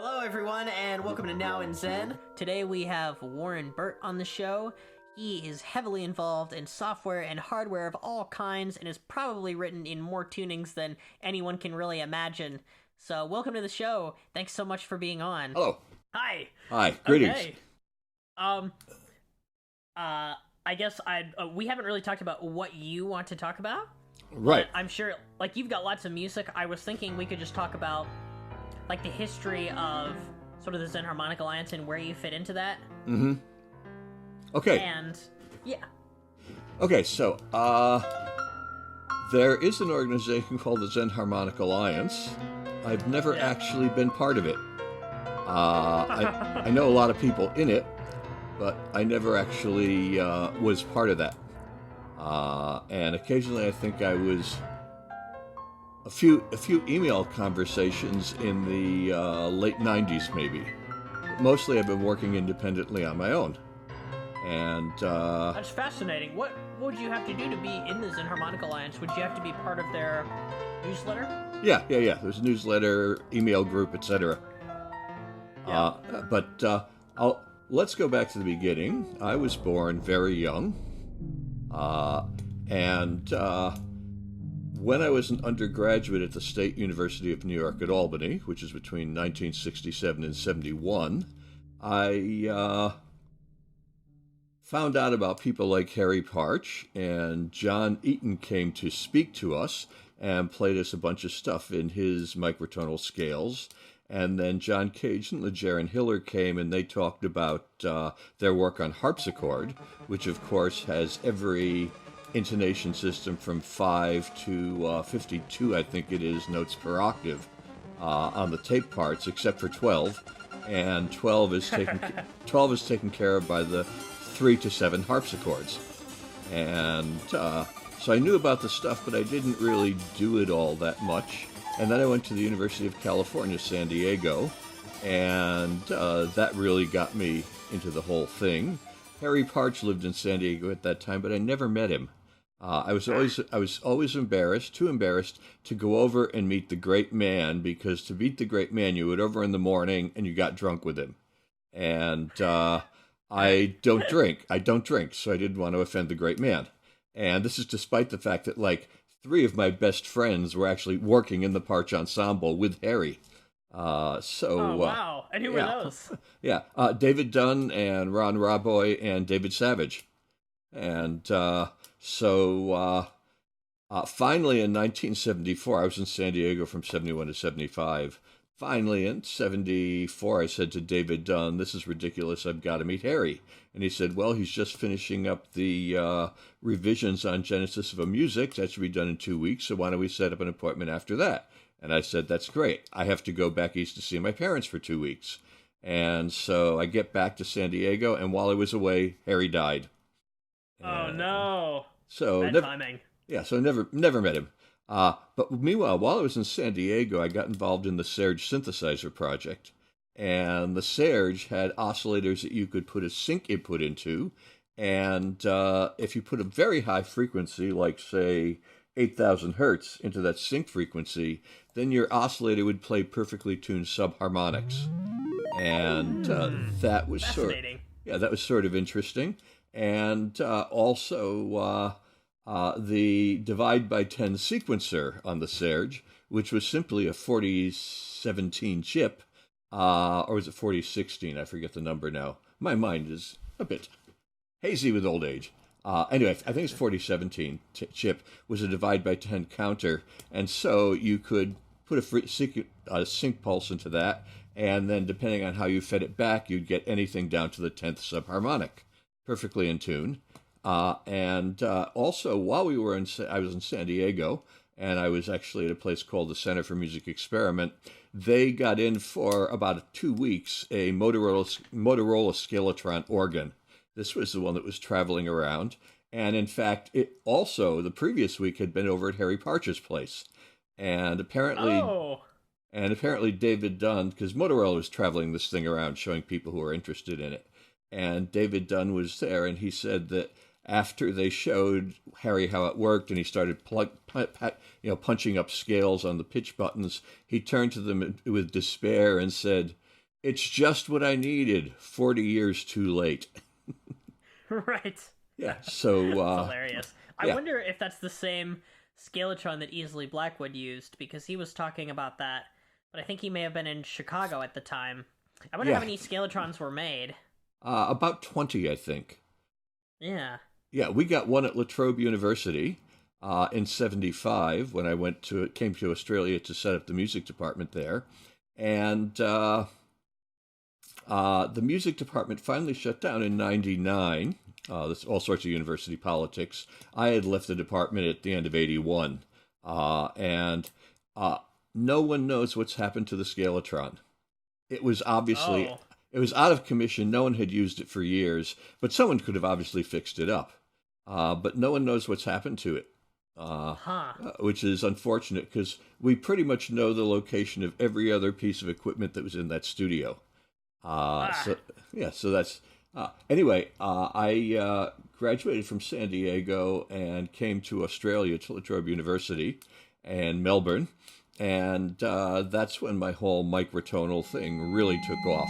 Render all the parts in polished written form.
Hello, everyone, and welcome to Now in Zen. Today we have Warren Burt on the show. He is heavily involved in software and hardware of all kinds and is probably written in more tunings than anyone can really imagine. So, welcome to the show. Thanks so much for being on. Hello. Hi. Hi. Greetings. Okay. I guess we haven't really talked about what you want to talk about. Right. I'm sure, like, you've got lots of music. I was thinking we could just talk about, like, the history of sort of the Zen Harmonic Alliance and where you fit into that. Mm-hmm. Okay. And, yeah. Okay, so, there is an organization called the Zen Harmonic Alliance. I've never actually been part of it. I know a lot of people in it, but I never actually was part of that. And occasionally I think I was a few email conversations in the late 90s maybe. But mostly I've been working independently on my own. And That's fascinating. What would you have to do to be in the Zen Harmonic Alliance? Would you have to be part of their newsletter? Yeah. There's a newsletter, email group, etc. Yeah. Let's go back to the beginning. I was born very young. When I was an undergraduate at the State University of New York at Albany, which is between 1967 and 71, I found out about people like Harry Partch, and John Eaton came to speak to us and played us a bunch of stuff in his microtonal scales. And then John Cage and Lejaren Hiller came and they talked about their work on harpsichord, which of course has every intonation system from 5 to 52, I think it is, notes per octave on the tape parts, except for 12. And 12 is taken care of by the 3 to 7 harpsichords. And so I knew about the stuff, but I didn't really do it all that much. And then I went to the University of California, San Diego, and that really got me into the whole thing. Harry Partch lived in San Diego at that time, but I never met him. I was always too embarrassed to go over and meet the great man, because to meet the great man, you went over in the morning and you got drunk with him. And I don't drink, so I didn't want to offend the great man. And this is despite the fact that, like, 3 of my best friends were actually working in the Partch Ensemble with Harry. Oh, wow. And who were those? Yeah, David Dunn and Ron Raboy and David Savage. And finally in 1974, I was in San Diego from 71 to 75. Finally in 74, I said to David Dunn, "This is ridiculous, I've got to meet Harry." And he said, "Well, he's just finishing up the revisions on Genesis of a Music. That should be done in 2 weeks, so why don't we set up an appointment after that?" And I said, "That's great. I have to go back east to see my parents for 2 weeks." And so I get back to San Diego, and while I was away, Harry died. Oh, no. So bad timing. Yeah, so never met him. But meanwhile, while I was in San Diego, I got involved in the Serge synthesizer project. And the Serge had oscillators that you could put a sync input into. And if you put a very high frequency, like, say, 8,000 hertz into that sync frequency, then your oscillator would play perfectly tuned subharmonics. And that was sort of interesting. And also the divide by 10 sequencer on the Serge, which was simply a 4017 chip, or was it 4016? I forget the number now. My mind is a bit hazy with old age. Anyway, I think it's 4017 chip, was a divide by 10 counter, and so you could put a sync pulse into that, and then depending on how you fed it back, you'd get anything down to the 10th subharmonic, perfectly in tune. Also, while I was in San Diego, and I was actually at a place called the Center for Music Experiment, they got in for about 2 weeks a Motorola Scalatron organ. This was the one that was traveling around. And in fact, it also, the previous week, had been over at Harry Partch's place. And apparently David Dunn, because Motorola was traveling this thing around, showing people who were interested in it. And David Dunn was there, and he said that after they showed Harry how it worked and he started punching up scales on the pitch buttons, he turned to them with despair and said, It's just what I needed. 40 years too late. Right. Yeah, so... hilarious. I yeah. wonder if that's the same Scalatron that Easily Blackwood used, because he was talking about that, but I think he may have been in Chicago at the time. I wonder how many Scalatrons were made. About 20, I think. Yeah. Yeah, we got one at La Trobe University in 75 when I came to Australia to set up the music department there. And the music department finally shut down in 99. There's all sorts of university politics. I had left the department at the end of 81. And no one knows what's happened to the Scalatron. It was obviously... Oh. It was out of commission. No one had used it for years, but someone could have obviously fixed it up. But no one knows what's happened to it, which is unfortunate because we pretty much know the location of every other piece of equipment that was in that studio. So that's... Anyway, I graduated from San Diego and came to Australia, to La Trobe University and Melbourne, and that's when my whole microtonal thing really took off.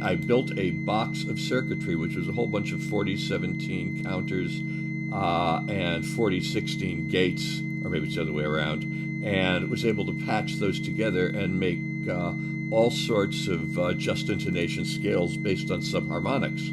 I built a box of circuitry, which was a whole bunch of 4017 counters and 4016 gates, or maybe it's the other way around, and was able to patch those together and make all sorts of just intonation scales based on subharmonics.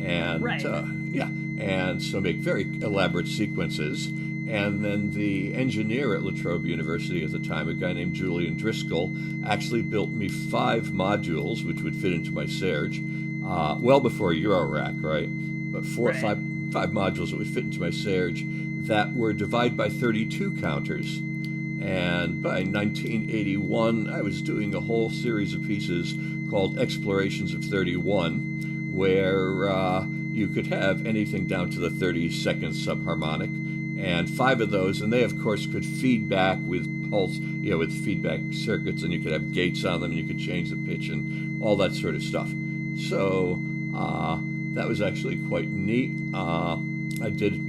And right. And so make very elaborate sequences. And then the engineer at La Trobe University at the time, a guy named Julian Driscoll, actually built me 5 modules, which would fit into my Serge, well before Eurorack, right? But five modules that would fit into my Serge that were divide by 32 counters. And by 1981, I was doing a whole series of pieces called Explorations of 31, where you could have anything down to the 32nd subharmonic. And 5 of those, and they of course could feed back with pulse, with feedback circuits, and you could have gates on them, and you could change the pitch and all that sort of stuff. So that was actually quite neat. I did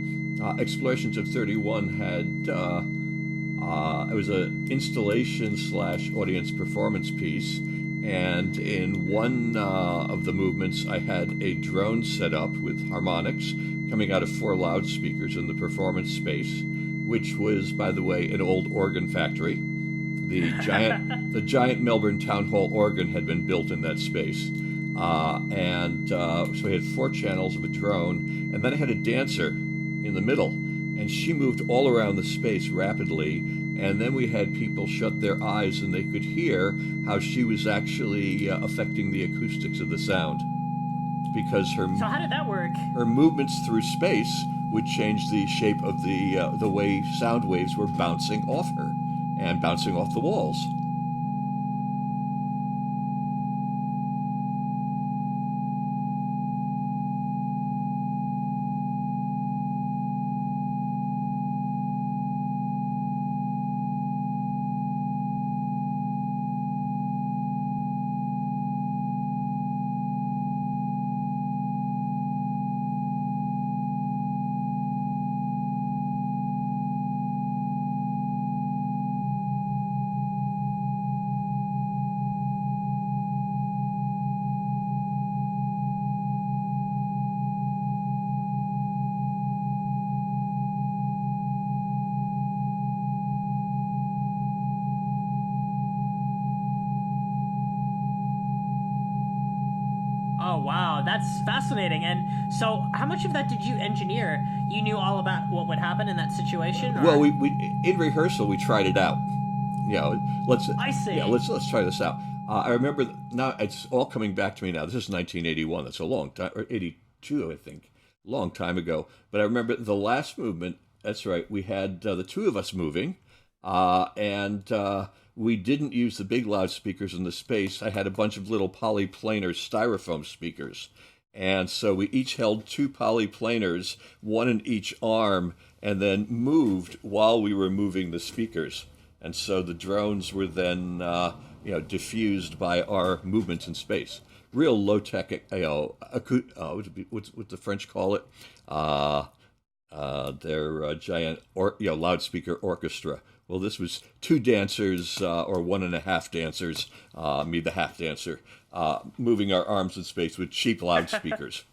Explorations of 31 had it was an installation / audience performance piece, and in one of the movements I had a drone set up with harmonics coming out of 4 loudspeakers in the performance space, which was, by the way, an old organ factory. The giant Melbourne Town Hall organ had been built in that space. So we had 4 channels of a drone, and then I had a dancer in the middle, and she moved all around the space rapidly, and then we had people shut their eyes and they could hear how she was actually affecting the acoustics of the sound. Because So how did that work? Her movements through space would change the shape of the way sound waves were bouncing off her and bouncing off the walls. Oh, wow, that's fascinating. And so how much of that did you engineer? You knew all about what would happen in that situation? Or? Well, we in rehearsal, we tried it out. I see. Yeah, let's try this out. I remember, now it's all coming back to me now. This is 1981. That's a long time, or 82, I think. long time ago. But I remember the last movement. That's right. We had the two of us moving, and we didn't use the big loudspeakers in the space. I had a bunch of little polyplanar styrofoam speakers. And so we each held two polyplanars, one in each arm, and then moved while we were moving the speakers. And so the drones were then, diffused by our movements in space. Real low-tech, what the French call it? Their giant, loudspeaker orchestra. Well, this was two dancers, or one and a half dancers, me the half dancer, moving our arms in space with cheap loudspeakers.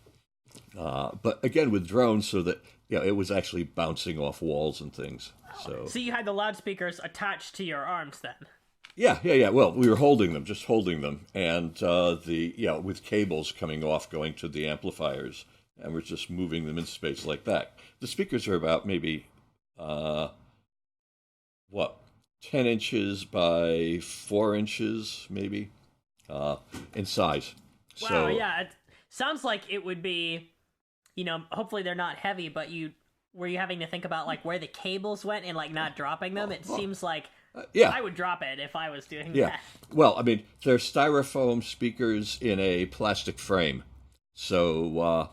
But again, with drones, so that it was actually bouncing off walls and things. So you had the loudspeakers attached to your arms then? Yeah. Well, we were holding them, and with cables coming off, going to the amplifiers, and we're just moving them in space like that. The speakers are about maybe 10 inches by 4 inches, maybe, in size. Wow, so, yeah. It sounds like it would be, hopefully they're not heavy, but were you having to think about, like, where the cables went and, like, not dropping them? It seems like I would drop it if I was doing that. Well, I mean, they're styrofoam speakers in a plastic frame. So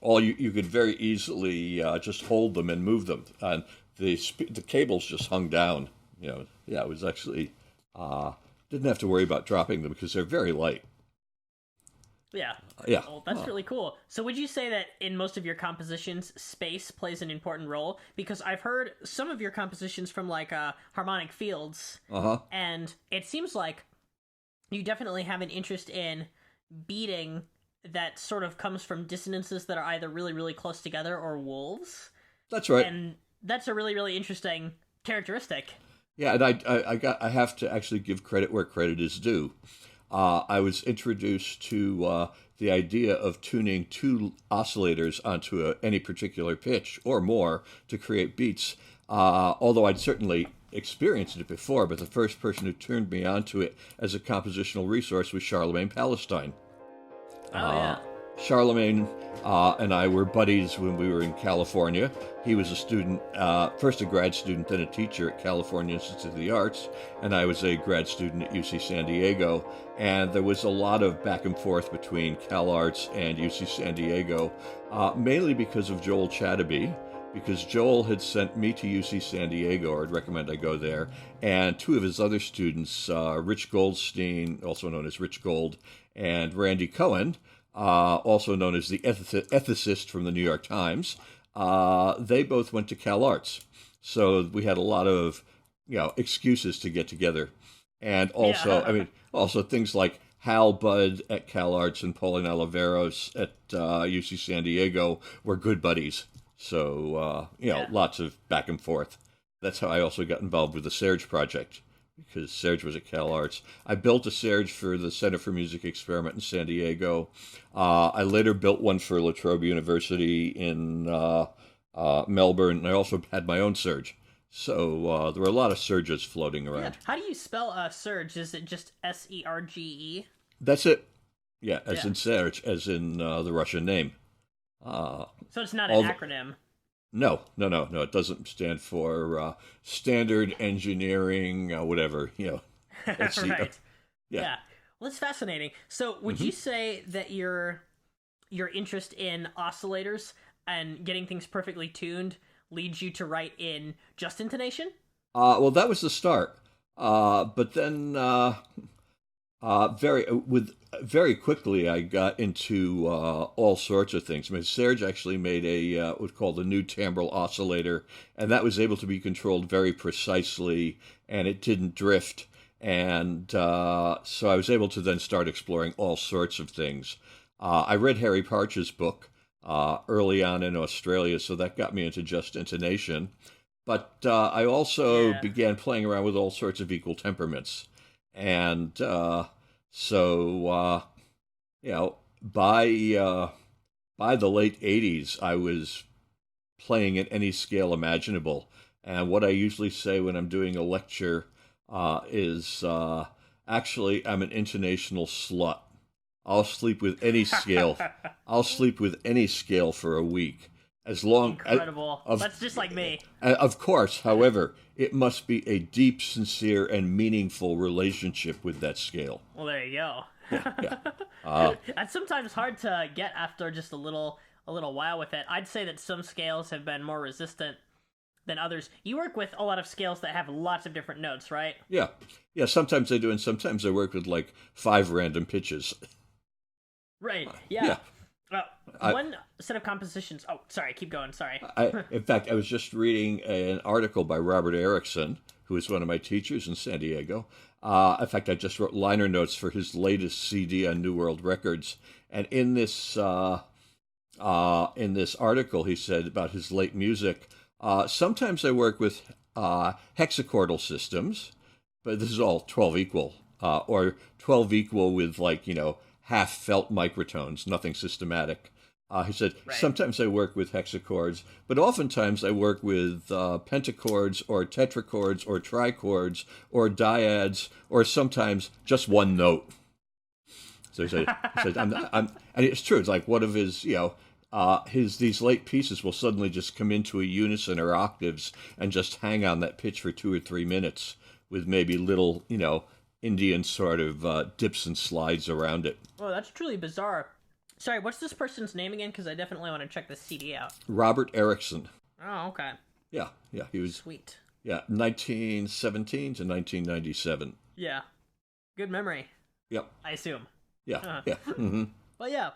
you could very easily just hold them and move them. And the cables just hung down. It was actually, didn't have to worry about dropping them because they're very light. Yeah. Yeah. Well, that's really cool. So would you say that in most of your compositions, space plays an important role? Because I've heard some of your compositions from, like, harmonic fields, and it seems like you definitely have an interest in beating that sort of comes from dissonances that are either really, really close together or wolves. That's right. And that's a really, really interesting characteristic. Yeah, and I have to actually give credit where credit is due. I was introduced to the idea of tuning two oscillators onto any particular pitch or more to create beats, although I'd certainly experienced it before, but the first person who turned me onto it as a compositional resource was Charlemagne Palestine. Charlemagne and I were buddies when we were in California. He was a student, first a grad student, then a teacher at California Institute of the Arts, and I was a grad student at UC San Diego. And there was a lot of back and forth between Cal Arts and UC San Diego, mainly because of Joel Chataby, because Joel had sent me to UC San Diego, or I'd recommend I go there, and two of his other students, Rich Goldstein, also known as Rich Gold, and Randy Cohen, also known as the ethicist from the New York Times, they both went to Cal Arts. So we had a lot of, excuses to get together. And also, also things like Hal Budd at Cal Arts and Pauline Oliveros at UC San Diego were good buddies. So, lots of back and forth. That's how I also got involved with the Serge project, because Serge was at Cal Arts. I built a Serge for the Center for Music Experiment in San Diego. I later built one for La Trobe University in Melbourne, and I also had my own Serge. So there were a lot of Serges floating around. Yeah. How do you spell Serge? Is it just Serge? That's it. Yeah, in Serge, as in the Russian name. So it's not an acronym? No. It doesn't stand for standard engineering, whatever, Right. Yeah. Well, it's fascinating. So would you say that your interest in oscillators and getting things perfectly tuned leads you to write in just intonation? Well, that was the start. But then very quickly I got into all sorts of things. I mean, Serge actually made a what's called a new timbral oscillator, and that was able to be controlled very precisely, and it didn't drift. And so I was able to then start exploring all sorts of things. I read Harry Parch's book early on in Australia, so that got me into just intonation. But I also began playing around with all sorts of equal temperaments. And so by the late 80s, I was playing at any scale imaginable. And what I usually say when I'm doing a lecture is actually I'm an intonational slut. I'll sleep with any scale. I'll sleep with any scale for a week. As long Incredible. That's just like me. Of course, however, it must be a deep, sincere, and meaningful relationship with that scale. Well, there you go. Yeah. That's sometimes hard to get after just a little while with it. I'd say that some scales have been more resistant than others. You work with a lot of scales that have lots of different notes, right? Yeah. Sometimes I do, and sometimes I work with like 5 random pitches. Right. Yeah. One set of compositions. Oh, sorry. Keep going. Sorry. In fact, I was just reading an article by Robert Erickson, who is one of my teachers in San Diego. In fact, I just wrote liner notes for his latest CD on New World Records, and in this article, he said about his late music. Sometimes I work with hexachordal systems, but this is all 12 equal, or 12 equal with half felt microtones, nothing systematic. He said, right. Sometimes I work with hexachords, but oftentimes I work with pentachords or tetrachords or trichords or dyads, or sometimes just one note. So he said and it's true. It's like one of his, these late pieces will suddenly just come into a unison or octaves and just hang on that pitch for 2 or 3 minutes with maybe little, Indian sort of dips and slides around it. Oh, that's truly bizarre. Sorry, what's this person's name again? Because I definitely want to check the CD out. Robert Erickson. Oh, okay. Yeah, he was... Sweet. Yeah, 1917 to 1997. Yeah. Good memory. Yep. I assume. Yeah, yeah. Mm-hmm. But yeah,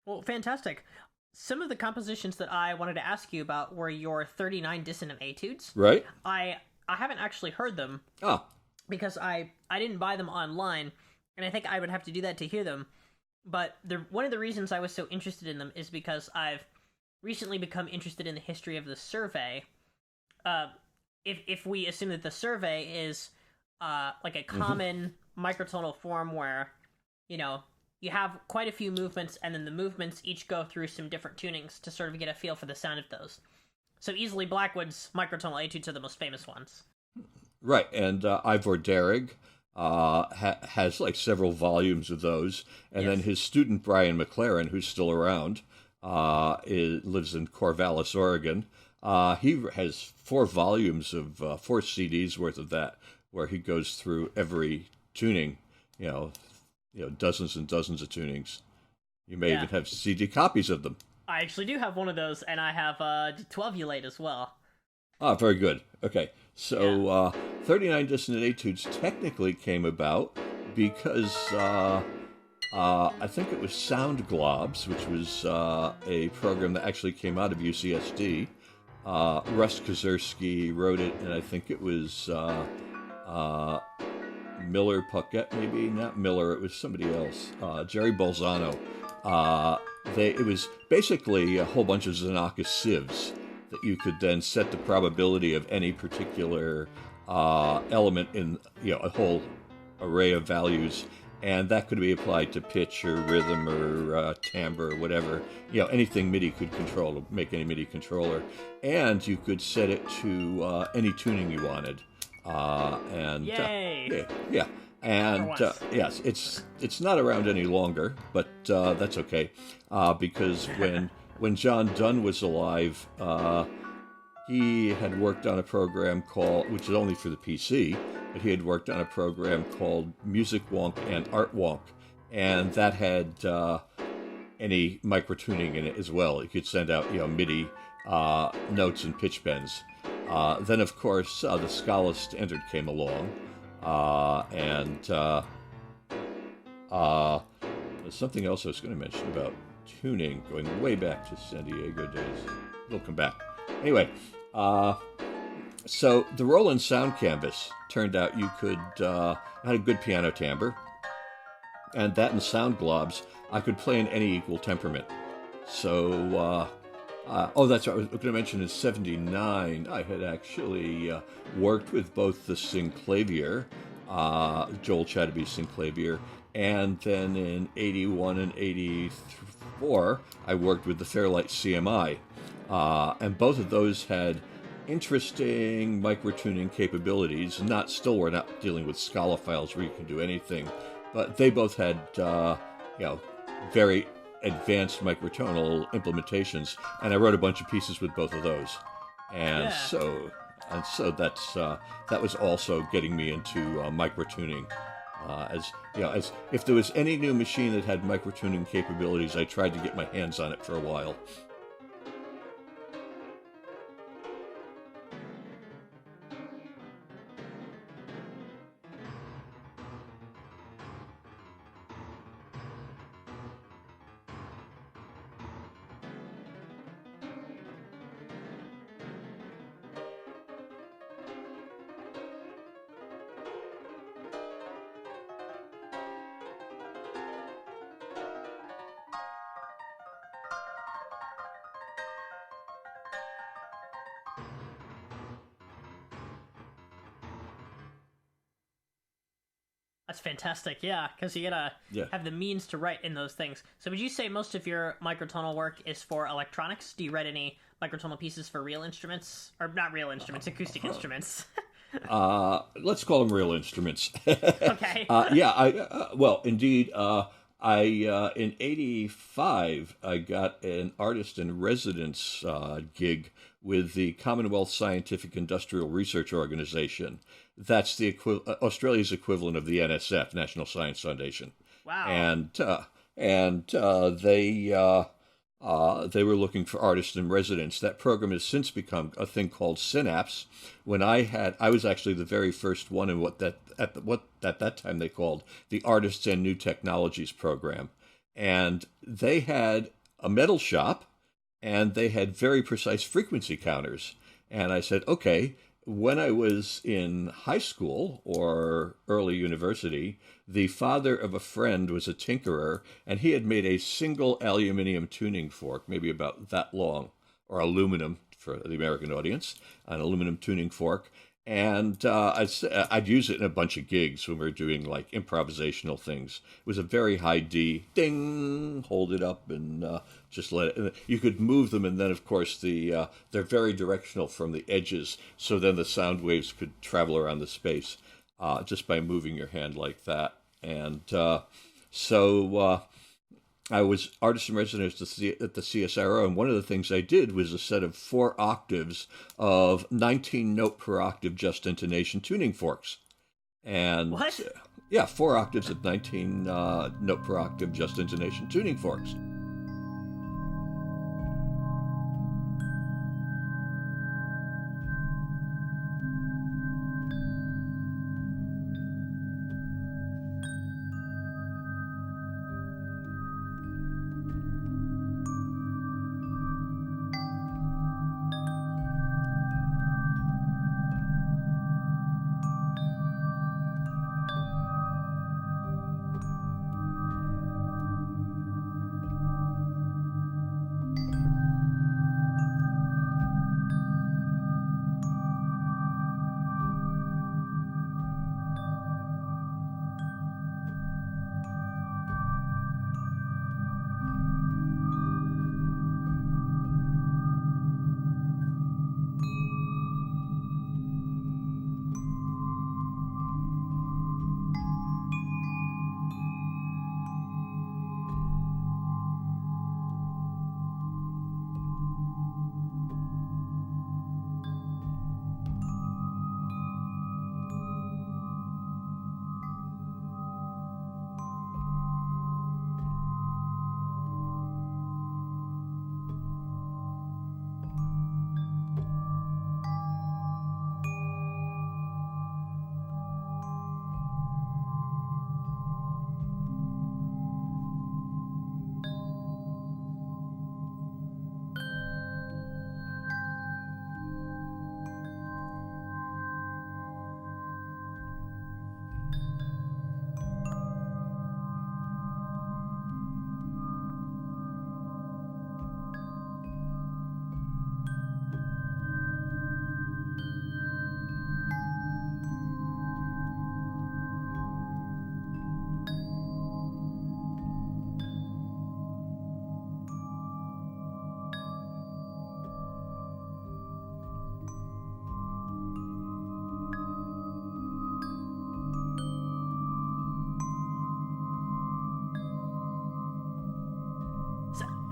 well, fantastic. Some of the compositions that I wanted to ask you about were your 39 Dissonant Etudes. Right. I haven't actually heard them. Oh. Because I didn't buy them online, and I think I would have to do that to hear them. But one of the reasons I was so interested in them is because I've recently become interested in the history of the survey. If we assume that the survey is like a common microtonal form where, you have quite a few movements, and then the movements each go through some different tunings to sort of get a feel for the sound of those. So easily Blackwood's microtonal etudes are the most famous ones. Right, and Ivor Derrig has like several volumes of those, and then his student Brian McLaren, who's still around, lives in Corvallis, Oregon. He has 4 volumes of 4 CDs worth of that, where he goes through every tuning, dozens and dozens of tunings. You may even have CD copies of them. I actually do have one of those, and I have 12 Ulate as well. Ah, very good. Okay, so 39 Dissonant Etudes technically came about because I think it was Sound Globs, which was a program that actually came out of UCSD. Russ Kaczerski wrote it, and I think it was Miller Puckett, maybe not Miller. It was somebody else. Jerry Bolzano. It was basically a whole bunch of Zanaka sieves that you could then set the probability of any particular element in a whole array of values, and that could be applied to pitch or rhythm or timbre or whatever. Anything MIDI could control, make any MIDI controller, and you could set it to any tuning you wanted. Yay! Yeah. And yes, it's not around any longer, but that's okay, because when John Dunn was alive, he had worked on a program which is only for the PC, but he had worked on a program called Music Wonk and Art Wonk, and that had any microtuning in it as well. You could send out MIDI notes and pitch bends. Then, of course, the Scala standard came along, and there's something else I was going to mention about tuning, going way back to San Diego days. We'll come back. Anyway, so the Roland Sound Canvas turned out you could, had a good piano timbre, and that and Sound Globs, I could play in any equal temperament. So, that's what I was going to mention. In '79, I had actually worked with both the synclavier, Joel Chadaby's synclavier, and then in '81 and '84, I worked with the Fairlight CMI, and both of those had interesting microtuning capabilities. We're not dealing with Scala files where you can do anything, but they both had, very advanced microtonal implementations, and I wrote a bunch of pieces with both of those, and so that was also getting me into microtuning. As you know, as if there was any new machine that had microtuning capabilities, I tried to get my hands on it for a while. That's fantastic, yeah, because you gotta have the means to write in those things. So would you say most of your microtonal work is for electronics? Do you write any microtonal pieces for real instruments? Or not real instruments, acoustic instruments? Let's call them real instruments. Okay. Well, indeed, in '85, I got an artist in residence gig with the Commonwealth Scientific Industrial Research Organization. That's the Australia's equivalent of the NSF, National Science Foundation. Wow. And they were looking for artists in residence. That program has since become a thing called Synapse. When I was actually the very first one in what at that time they called the Artists and New Technologies program. And they had a metal shop, and they had very precise frequency counters. And I said, okay. When I was in high school or early university, the father of a friend was a tinkerer, and he had made a single aluminum tuning fork, maybe about that long, or aluminum for the American audience, an aluminum tuning fork. And I'd use it in a bunch of gigs when we were doing like improvisational things. It was a very high D, ding, hold it up and just let it. And you could move them, and then of course they're very directional from the edges, so then the sound waves could travel around the space just by moving your hand like that. And so I was artist in residence at the CSIRO, and one of the things I did was a set of 4 octaves of 19 note per octave just intonation tuning forks. And what? 4 octaves of 19 note per octave just intonation tuning forks.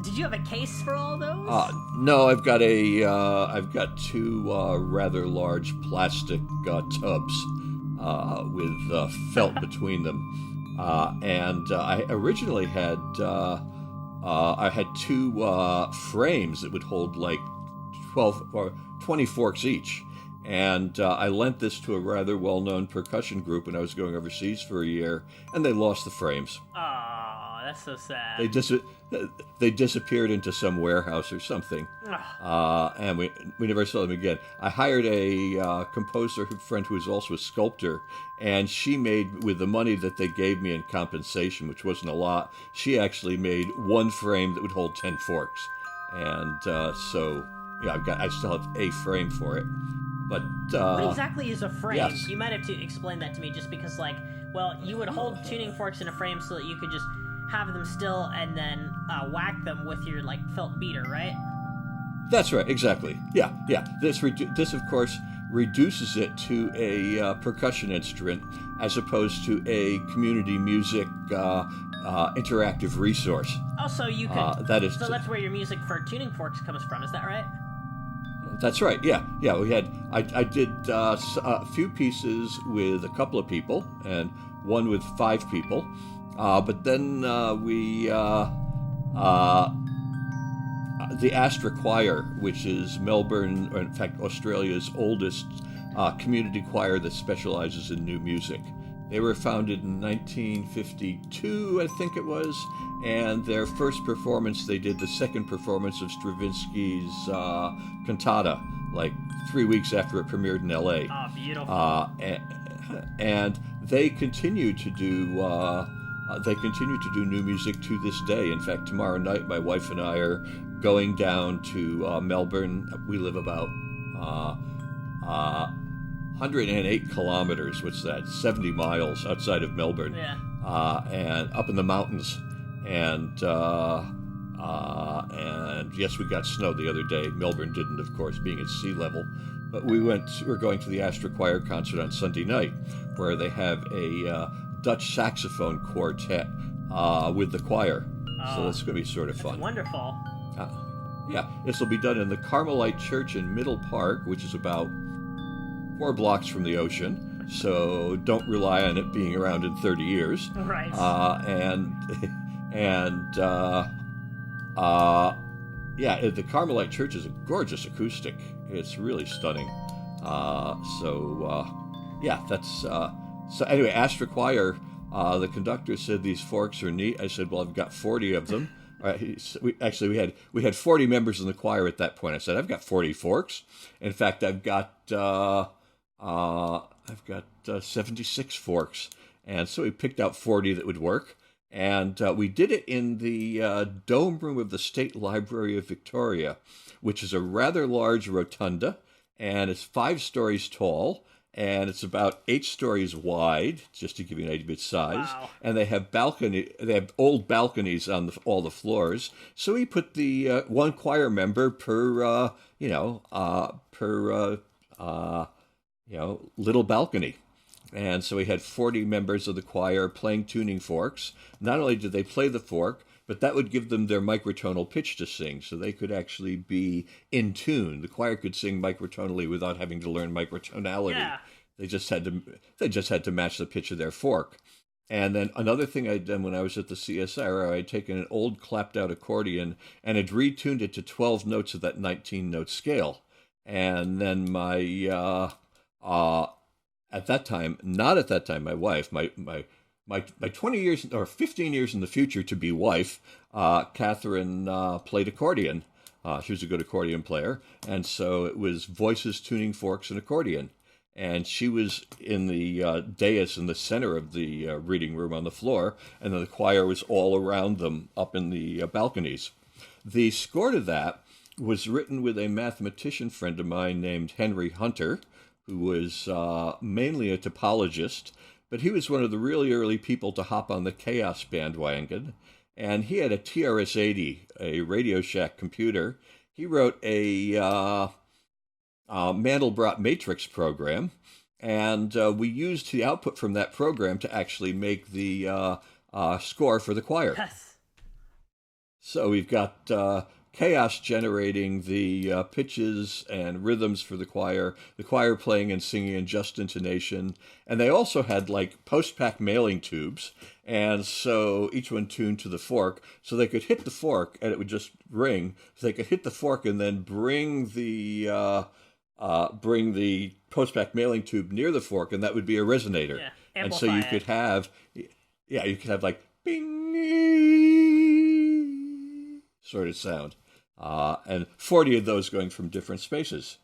Did you have a case for all those? No, I've got two rather large plastic tubs with felt between them, and I originally had two frames that would hold like 12 or 20 forks each. And I lent this to a rather well-known percussion group when I was going overseas for a year, and they lost the frames. Oh, that's so sad. They disappeared into some warehouse or something, and we never saw them again. I hired a composer friend who was also a sculptor, and she made, with the money that they gave me in compensation, which wasn't a lot, she actually made one frame that would hold 10 forks. And so, yeah, I still have a frame for it. But what exactly is a frame? Yes. You might have to explain that to me, just because, like, well, you would hold tuning forks in a frame so that you could just have them still and then whack them with your, like, felt beater, right? That's right, exactly. Yeah. This, of course, reduces it to a percussion instrument as opposed to a community music interactive resource. Oh, so you could. So that's where your music for tuning forks comes from. Is that right? That's right. Yeah. We had. I did a few pieces with a couple of people, and one with 5 people. But then the Astra Choir, which is Melbourne, or in fact Australia's oldest community choir that specializes in new music. They were founded in 1952, I think it was, and their first performance, they did the second performance of Stravinsky's Cantata, like 3 weeks after it premiered in L.A. Oh, beautiful. And they continue to do new music to this day. In fact, tomorrow night, my wife and I are going down to Melbourne. We live about 108 kilometers, what's that, 70 miles outside of Melbourne, and up in the mountains. And yes, we got snow the other day. Melbourne didn't, of course, being at sea level. But we're going to the Astra Choir concert on Sunday night, where they have a Dutch saxophone quartet with the choir. So that's going to be sort of fun. Wonderful. Yeah, this will be done in the Carmelite Church in Middle Park, which is about 4 blocks from the ocean, so don't rely on it being around in 30 years. Right. The Carmelite Church is a gorgeous acoustic. It's really stunning. So anyway, Astra Choir, the conductor said these forks are neat. I said, well, I've got 40 of them. We had 40 members in the choir at that point. I said, I've got 40 forks. In fact, I've got 76 forks, and so we picked out 40 that would work. And we did it in the dome room of the State Library of Victoria, which is a rather large rotunda, and it's 5 stories tall, and it's about 8 stories wide, just to give you an idea of its size. Wow. And they have old balconies on all the floors. So we put the one choir member per little balcony. And so we had 40 members of the choir playing tuning forks. Not only did they play the fork, but that would give them their microtonal pitch to sing, so they could actually be in tune. The choir could sing microtonally without having to learn microtonality. Yeah. They just had to match the pitch of their fork. And then another thing I'd done when I was at the CSIR, I'd taken an old clapped-out accordion and had retuned it to 12 notes of that 19-note scale. And then my my wife, my 20 years or 15 years in the future to be wife, Catherine played accordion. She was a good accordion player, and so it was voices, tuning forks, and accordion. And she was in the dais in the center of the reading room on the floor, and then the choir was all around them up in the balconies. The score to that was written with a mathematician friend of mine named Henry Hunter, who was mainly a topologist, but he was one of the really early people to hop on the Chaos bandwagon. And he had a TRS-80, a Radio Shack computer. He wrote a Mandelbrot matrix program, and we used the output from that program to actually make the score for the choir. Yes. So we've got chaos generating the pitches and rhythms for the choir playing and singing in just intonation. And they also had like post-pack mailing tubes. And so each one tuned to the fork. So they could hit the fork and it would just ring. So they could hit the fork and then bring the post-pack mailing tube near the fork, and that would be a resonator. Yeah, and so you could have, like bing sort of sound, and 40 of those going from different spaces.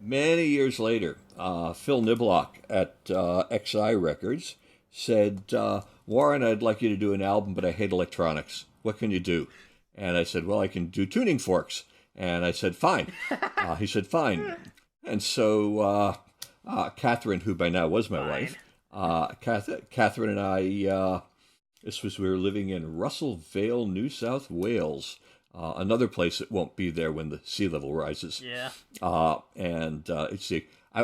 Many years later, Phil Niblock at XI Records said, Warren, I'd like you to do an album, but I hate electronics. What can you do? And I said, well, I can do tuning forks. And I said, fine. He said, fine. And so Catherine, who by now was my wife, Catherine and I, we were living in Russell Vale, New South Wales, another place that won't be there when the sea level rises. Yeah. I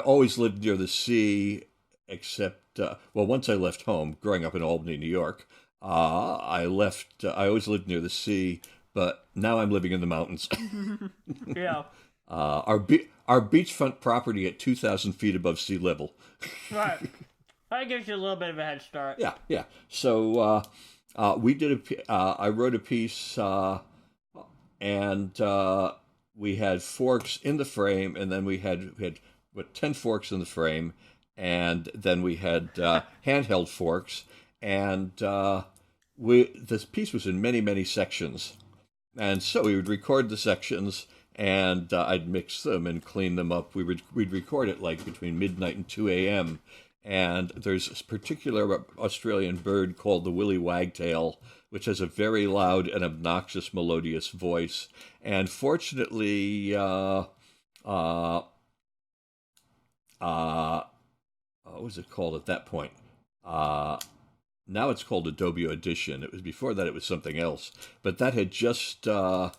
always lived near the sea, except, once I left home, growing up in Albany, New York, I always lived near the sea, but now I'm living in the mountains. Yeah. Our beachfront property at 2,000 feet above sea level. Right. That gives you a little bit of a head start. Yeah. So I wrote a piece, and we had forks in the frame, and then we had 10 forks in the frame, and then we had handheld forks, and this piece was in many, many sections. And so we would record the sections, and I'd mix them and clean them up. We'd record it like between midnight and 2 a.m., and there's this particular Australian bird called the willy wagtail, which has a very loud and obnoxious melodious voice. And fortunately, what was it called at that point? Now it's called Adobe Audition. It was before that; it was something else. But that had just they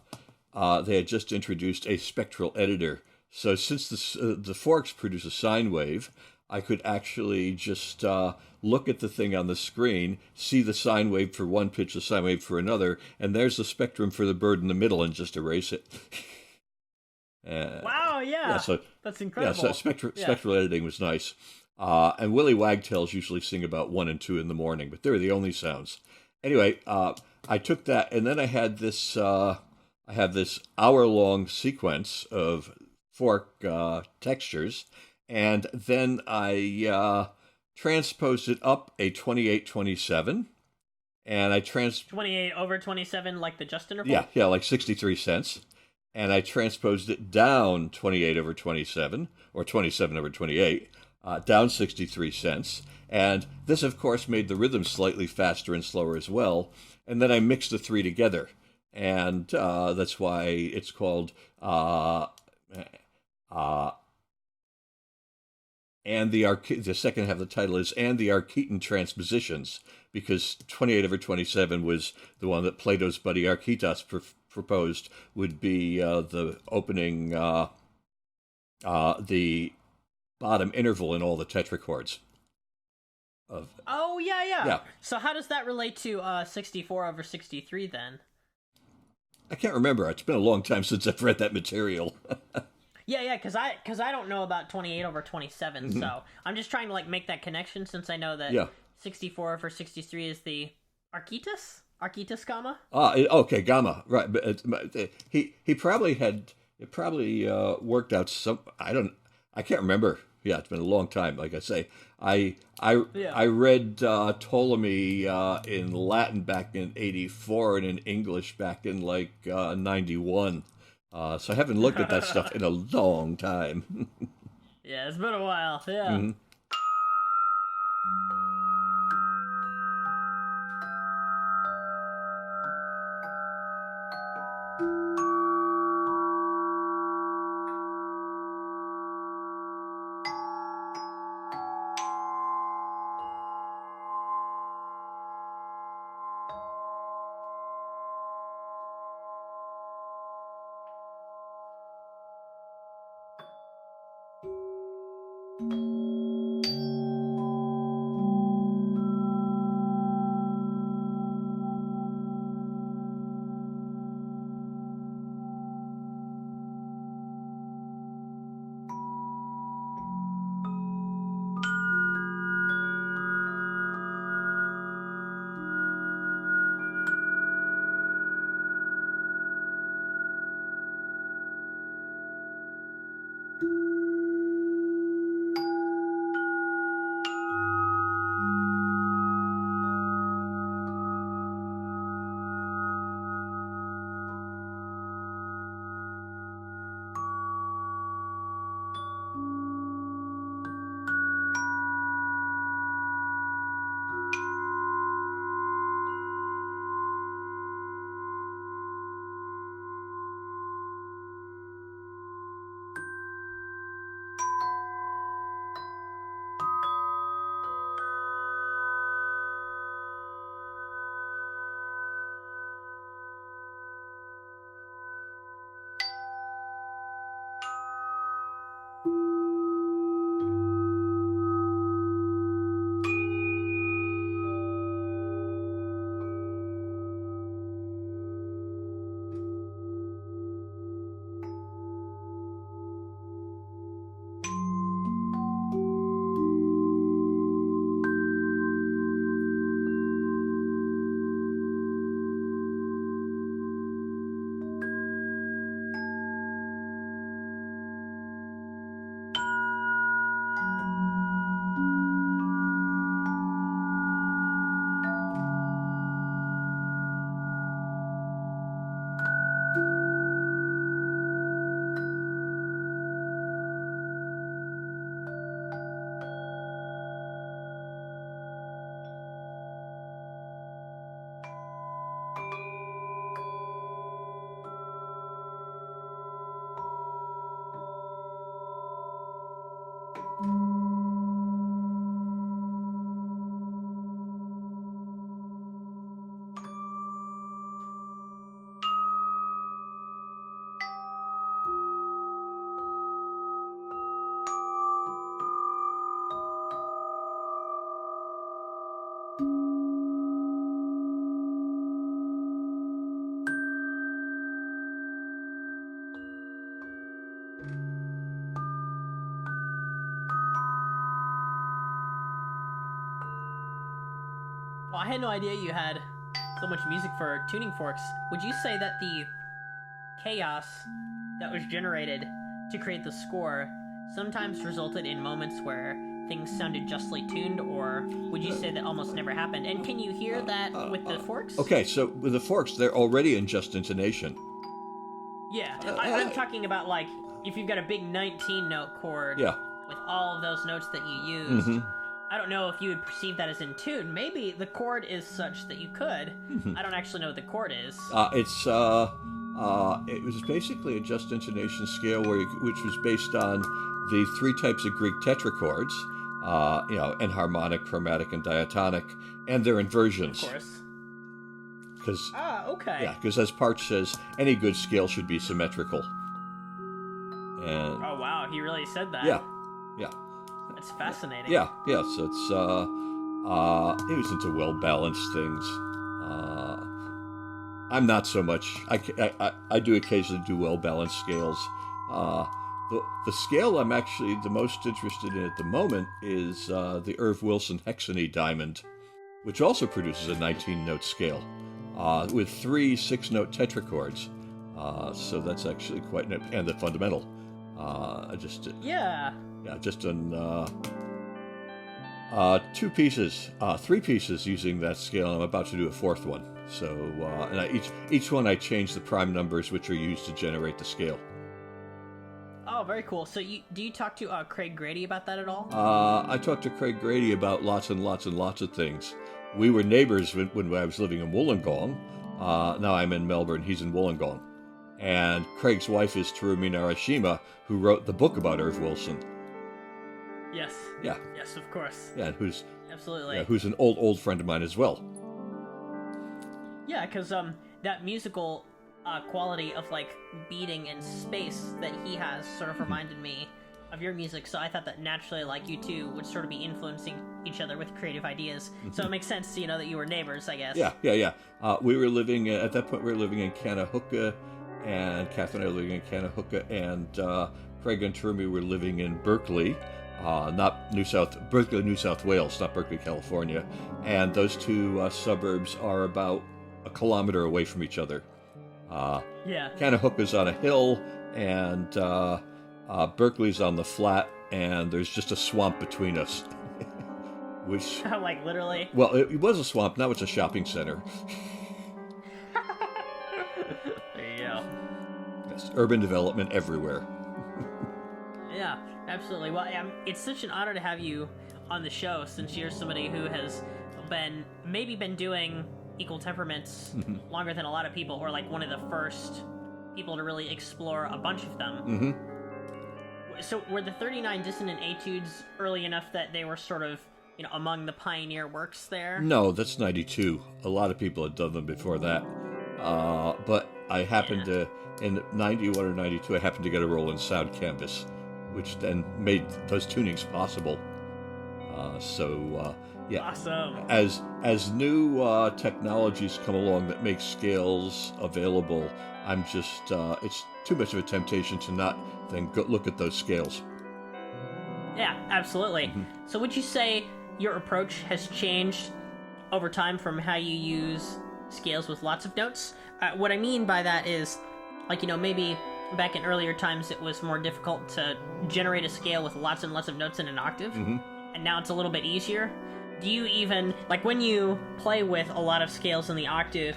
had just introduced a spectral editor. So since the forks produce a sine wave, I could actually just look at the thing on the screen, see the sine wave for one pitch, the sine wave for another, and there's the spectrum for the bird in the middle, and just erase it. Wow, yeah. So that's incredible. Yeah, so spectral editing was nice. And willy wagtails usually sing about 1 and 2 in the morning, but they're the only sounds. Anyway, I took that, and then I had this hour-long sequence of fork textures, and then I transposed it up a 28-27, and I 28 over 27, like the just interval? Yeah, like 63 cents. And I transposed it down 28 over 27, or 27 over 28, down 63 cents. And this, of course, made the rhythm slightly faster and slower as well. And then I mixed the three together. And that's why it's called and the second half of the title is And the Archytan Transpositions, because 28 over 27 was the one that Plato's buddy Archytas proposed would be the opening, the bottom interval in all the tetrachords. Oh, yeah. So how does that relate to 64 over 63 then? I can't remember. It's been a long time since I've read that material. Yeah, because I don't know about 28 over 27, so I'm just trying to like make that connection since I know that 64 over 63 is the Archytas gamma. Okay, gamma, right? But he probably had it probably worked out some. I can't remember. Yeah, it's been a long time. Like I say, I read Ptolemy in Latin back in '84 and in English back in like '91. So I haven't looked at that stuff in a long time. Yeah, it's been a while. Yeah. Mm-hmm. Well, I had no idea you had so much music for tuning forks. Would you say that the chaos that was generated to create the score sometimes resulted in moments where things sounded justly tuned, or would you say that almost never happened? And can you hear that with the forks? Okay, so with the forks, they're already in just intonation. Yeah, I'm talking about, like, if you've got a big 19-note chord with all of those notes that you used, I don't know if you would perceive that as in tune. Maybe the chord is such that you could. I don't actually know what the chord is. It was basically a just intonation scale which was based on the 3 types of Greek tetrachords, enharmonic, chromatic, and diatonic, and their inversions. Of course. Okay. Yeah, because as Parch says, any good scale should be symmetrical. And oh, wow, he really said that. Yeah. That's fascinating. Yeah, so it's, he was into well-balanced things. I'm not so much. I do occasionally do well-balanced scales. The scale I'm actually the most interested in at the moment is the Irv Wilson Hexany Diamond, which also produces a 19-note scale with 3 6-note tetrachords. So that's actually quite neat. And the fundamental. Just on 3 pieces using that scale. I'm about to do a 4th one. So, and each one I change the prime numbers which are used to generate the scale. Oh, very cool. So do you talk to Craig Grady about that at all? I talked to Craig Grady about lots and lots and lots of things. We were neighbors when I was living in Wollongong. Now I'm in Melbourne, he's in Wollongong. And Craig's wife is Terumi Narashima, who wrote the book about Irv Wilson. Yes. Yeah. Yes, of course. Yeah, who's an old friend of mine as well. Yeah, because that musical quality of, like, beating and space that he has sort of reminded me of your music, so I thought that naturally, like, you two would sort of be influencing each other with creative ideas. So it makes sense, that you were neighbors, I guess. Yeah. We were living, at that point, we were living in Kanahooka, and Catherine and I were living in Kanahooka, and Craig and Terumi were living in Berkeley, Berkeley, New South Wales, not Berkeley, California. And those 2 suburbs are about a kilometer away from each other. Kanahooka's on a hill, and Berkeley's on the flat, and there's just a swamp between us. Which, like, literally? Well, it was a swamp, now it's a shopping center. There you go. Yes, urban development everywhere. Yeah, absolutely. Well, it's such an honor to have you on the show, since you're somebody who has been doing equal temperaments longer than a lot of people, or like one of the first people to really explore a bunch of them. So were the 39 Dissonant Etudes early enough that they were sort of, among the pioneer works there? No, that's 92. A lot of people had done them before that. But I happened to, in 91 or 92, I happened to get a role in Sound Canvas, which then made those tunings possible. Yeah. Awesome. As new technologies come along that make scales available, I'm just it's too much of a temptation to not then go look at those scales. Yeah, absolutely. So would you say your approach has changed over time from how you use scales with lots of notes? What I mean by that is, like, maybe back in earlier times it was more difficult to generate a scale with lots and lots of notes in an octave, and now it's a little bit easier. Do you even, like, when you play with a lot of scales in the octave,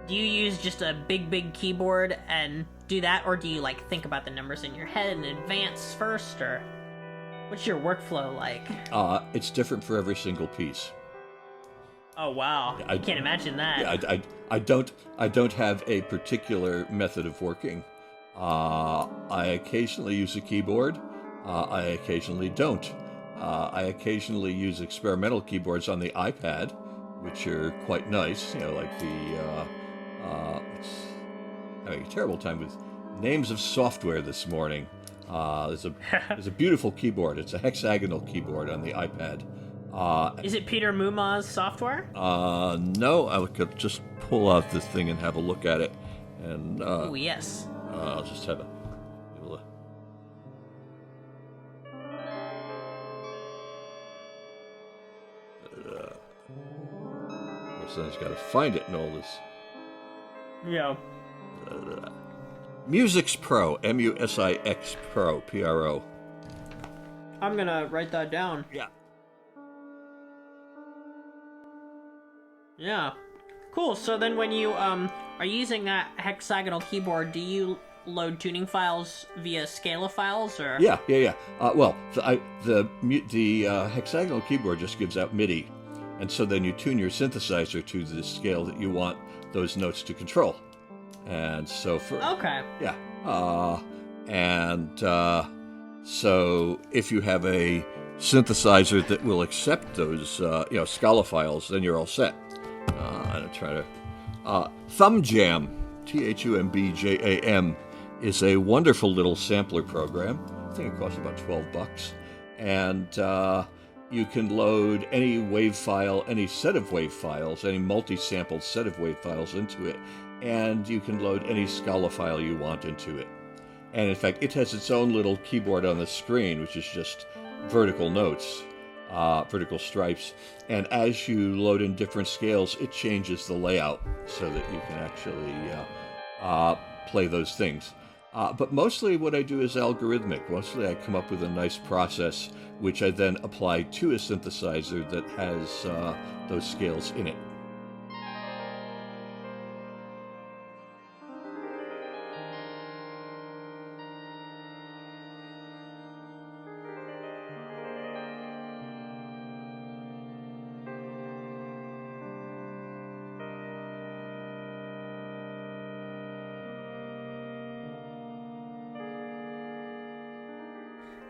do you use just a big keyboard and do that, or do you, like, think about the numbers in your head in advance first, or what's your workflow like? It's different for every single piece. Oh, wow. I can't imagine that. Yeah, I don't have a particular method of working. I occasionally use a keyboard, I occasionally don't. I occasionally use experimental keyboards on the iPad, which are quite nice. Like it's having a terrible time with names of software this morning. There's a beautiful keyboard. It's a hexagonal keyboard on the iPad. Is it Peter Muma's software? No, I could just pull out this thing and have a look at it. And Oh yes. I'll just have a. So I just got to find it in all this. Yeah. Musix Pro, MUSIX Pro, PRO. I'm gonna write that down. Yeah. Yeah. Cool. So then when you are using that hexagonal keyboard, do you load tuning files via Scala files or? Yeah. Well, the hexagonal keyboard just gives out MIDI, and so then you tune your synthesizer to the scale that you want those notes to control. And so Okay. Yeah. So if you have a synthesizer that will accept those Scala files, then you're all set. I'm trying to Thumb Jam, THUMBJAM, is a wonderful little sampler program. I think it costs about $12, and you can load any wave file, any set of wave files, any multi-sampled set of wave files into it, and you can load any Scala file you want into it. And in fact, it has its own little keyboard on the screen, which is just vertical notes, vertical stripes. And as you load in different scales, it changes the layout so that you can actually play those things. But mostly what I do is algorithmic. Mostly I come up with a nice process, which I then apply to a synthesizer that has those scales in it.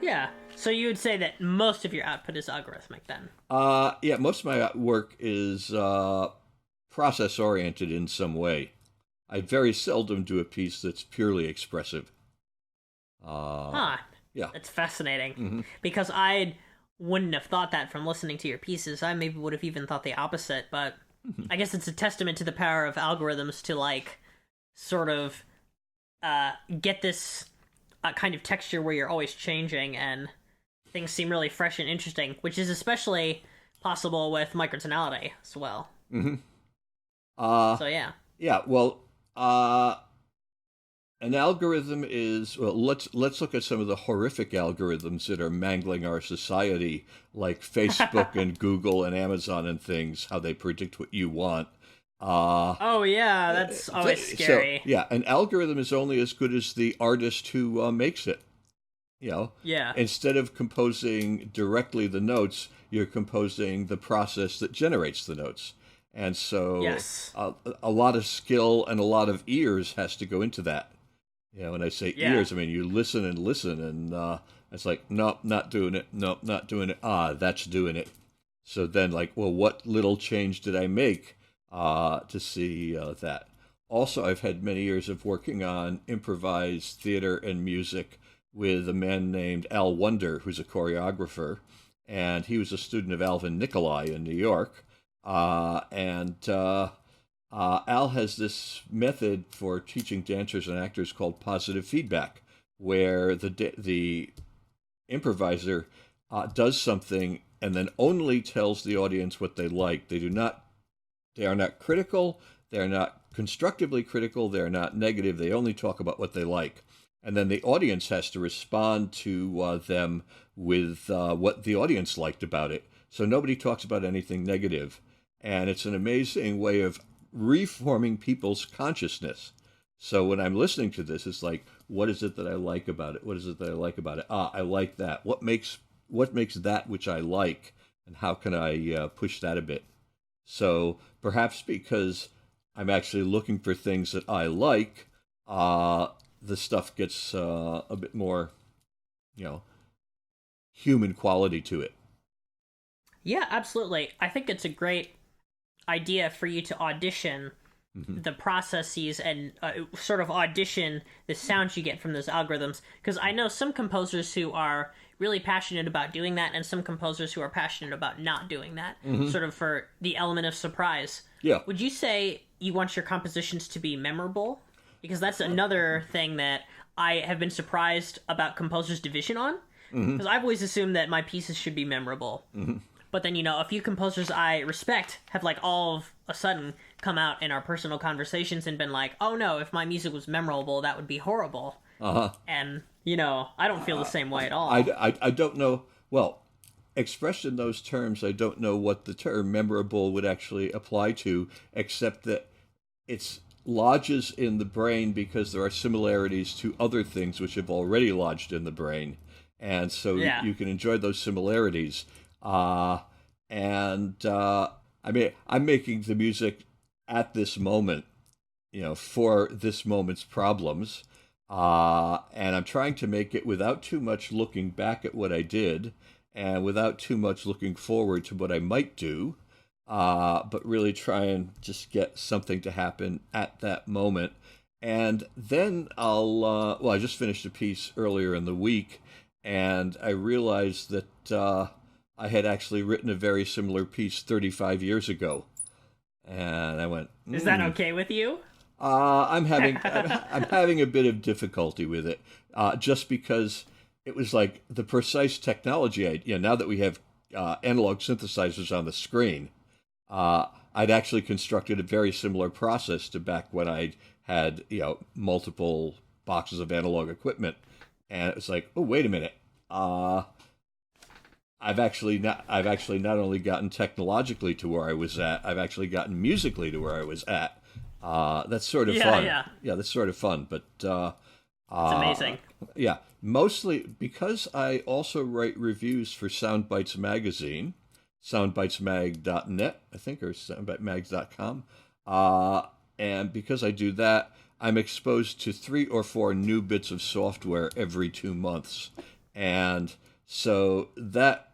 Yeah. So you would say that most of your output is algorithmic then? Yeah, most of my work is process-oriented in some way. I very seldom do a piece that's purely expressive. Yeah. That's fascinating. Mm-hmm. Because I wouldn't have thought that from listening to your pieces. I maybe would have even thought the opposite, but I guess it's a testament to the power of algorithms to, like, sort of get this kind of texture where you're always changing and things seem really fresh and interesting, which is especially possible with microtonality as well. Mm-hmm. So yeah. Yeah, well, an algorithm is, well, let's look at some of the horrific algorithms that are mangling our society, like Facebook and Google and Amazon and things, how they predict what you want. Oh yeah, that's always scary. So, yeah, an algorithm is only as good as the artist who makes it. Yeah. Instead of composing directly the notes, you're composing the process that generates the notes. And so yes. a lot of skill and a lot of ears has to go into that. When I say ears, I mean you listen, and it's like, nope, not doing it. Nope, not doing it. That's doing it. So then, like, well, what little change did I make to see that? Also, I've had many years of working on improvised theater and music with a man named Al Wonder, who's a choreographer, and he was a student of Alvin Nicolai in New York. Al has this method for teaching dancers and actors called positive feedback, where the improviser does something and then only tells the audience what they like. They are not critical. They are not constructively critical. They are not negative. They only talk about what they like. And then the audience has to respond to them with what the audience liked about it. So nobody talks about anything negative. And it's an amazing way of reforming people's consciousness. So when I'm listening to this, it's like, what is it that I like about it? What is it that I like about it? I like that. What makes that which I like? And how can I push that a bit? So perhaps because I'm actually looking for things that I like, the stuff gets a bit more, human quality to it. Yeah, absolutely. I think it's a great idea for you to audition the processes and sort of audition the sounds you get from those algorithms. Because I know some composers who are really passionate about doing that, and some composers who are passionate about not doing that, sort of for the element of surprise. Yeah. Would you say you want your compositions to be memorable? Because that's another thing that I have been surprised about composers' division on. Because I've always assumed that my pieces should be memorable. But then, a few composers I respect have, like, all of a sudden come out in our personal conversations and been like, oh no, if my music was memorable, that would be horrible. And, I don't feel the same way at all. I don't know. Well, expressed in those terms, I don't know what the term memorable would actually apply to, except that it's lodges in the brain because there are similarities to other things which have already lodged in the brain. And so you can enjoy those similarities. I mean, I'm making the music at this moment, for this moment's problems. And I'm trying to make it without too much looking back at what I did and without too much looking forward to what I might do. But really try and just get something to happen at that moment. And then I just finished a piece earlier in the week, and I realized that I had actually written a very similar piece 35 years ago. And I went, Is that okay with you? I'm having a bit of difficulty with it, just because it was like the precise technology. Now that we have analog synthesizers on the screen, I'd actually constructed a very similar process to back when I had multiple boxes of analog equipment, and it was like, oh, wait a minute. I've actually not only gotten technologically to where I was at, I've actually gotten musically to where I was at. That's sort of fun. Yeah, that's sort of fun. But it's amazing. Yeah, mostly because I also write reviews for Soundbites magazine, soundbitesmag.net, I think, or soundbitemags.com. And because I do that, I'm exposed to 3 or 4 new bits of software every 2 months. And so that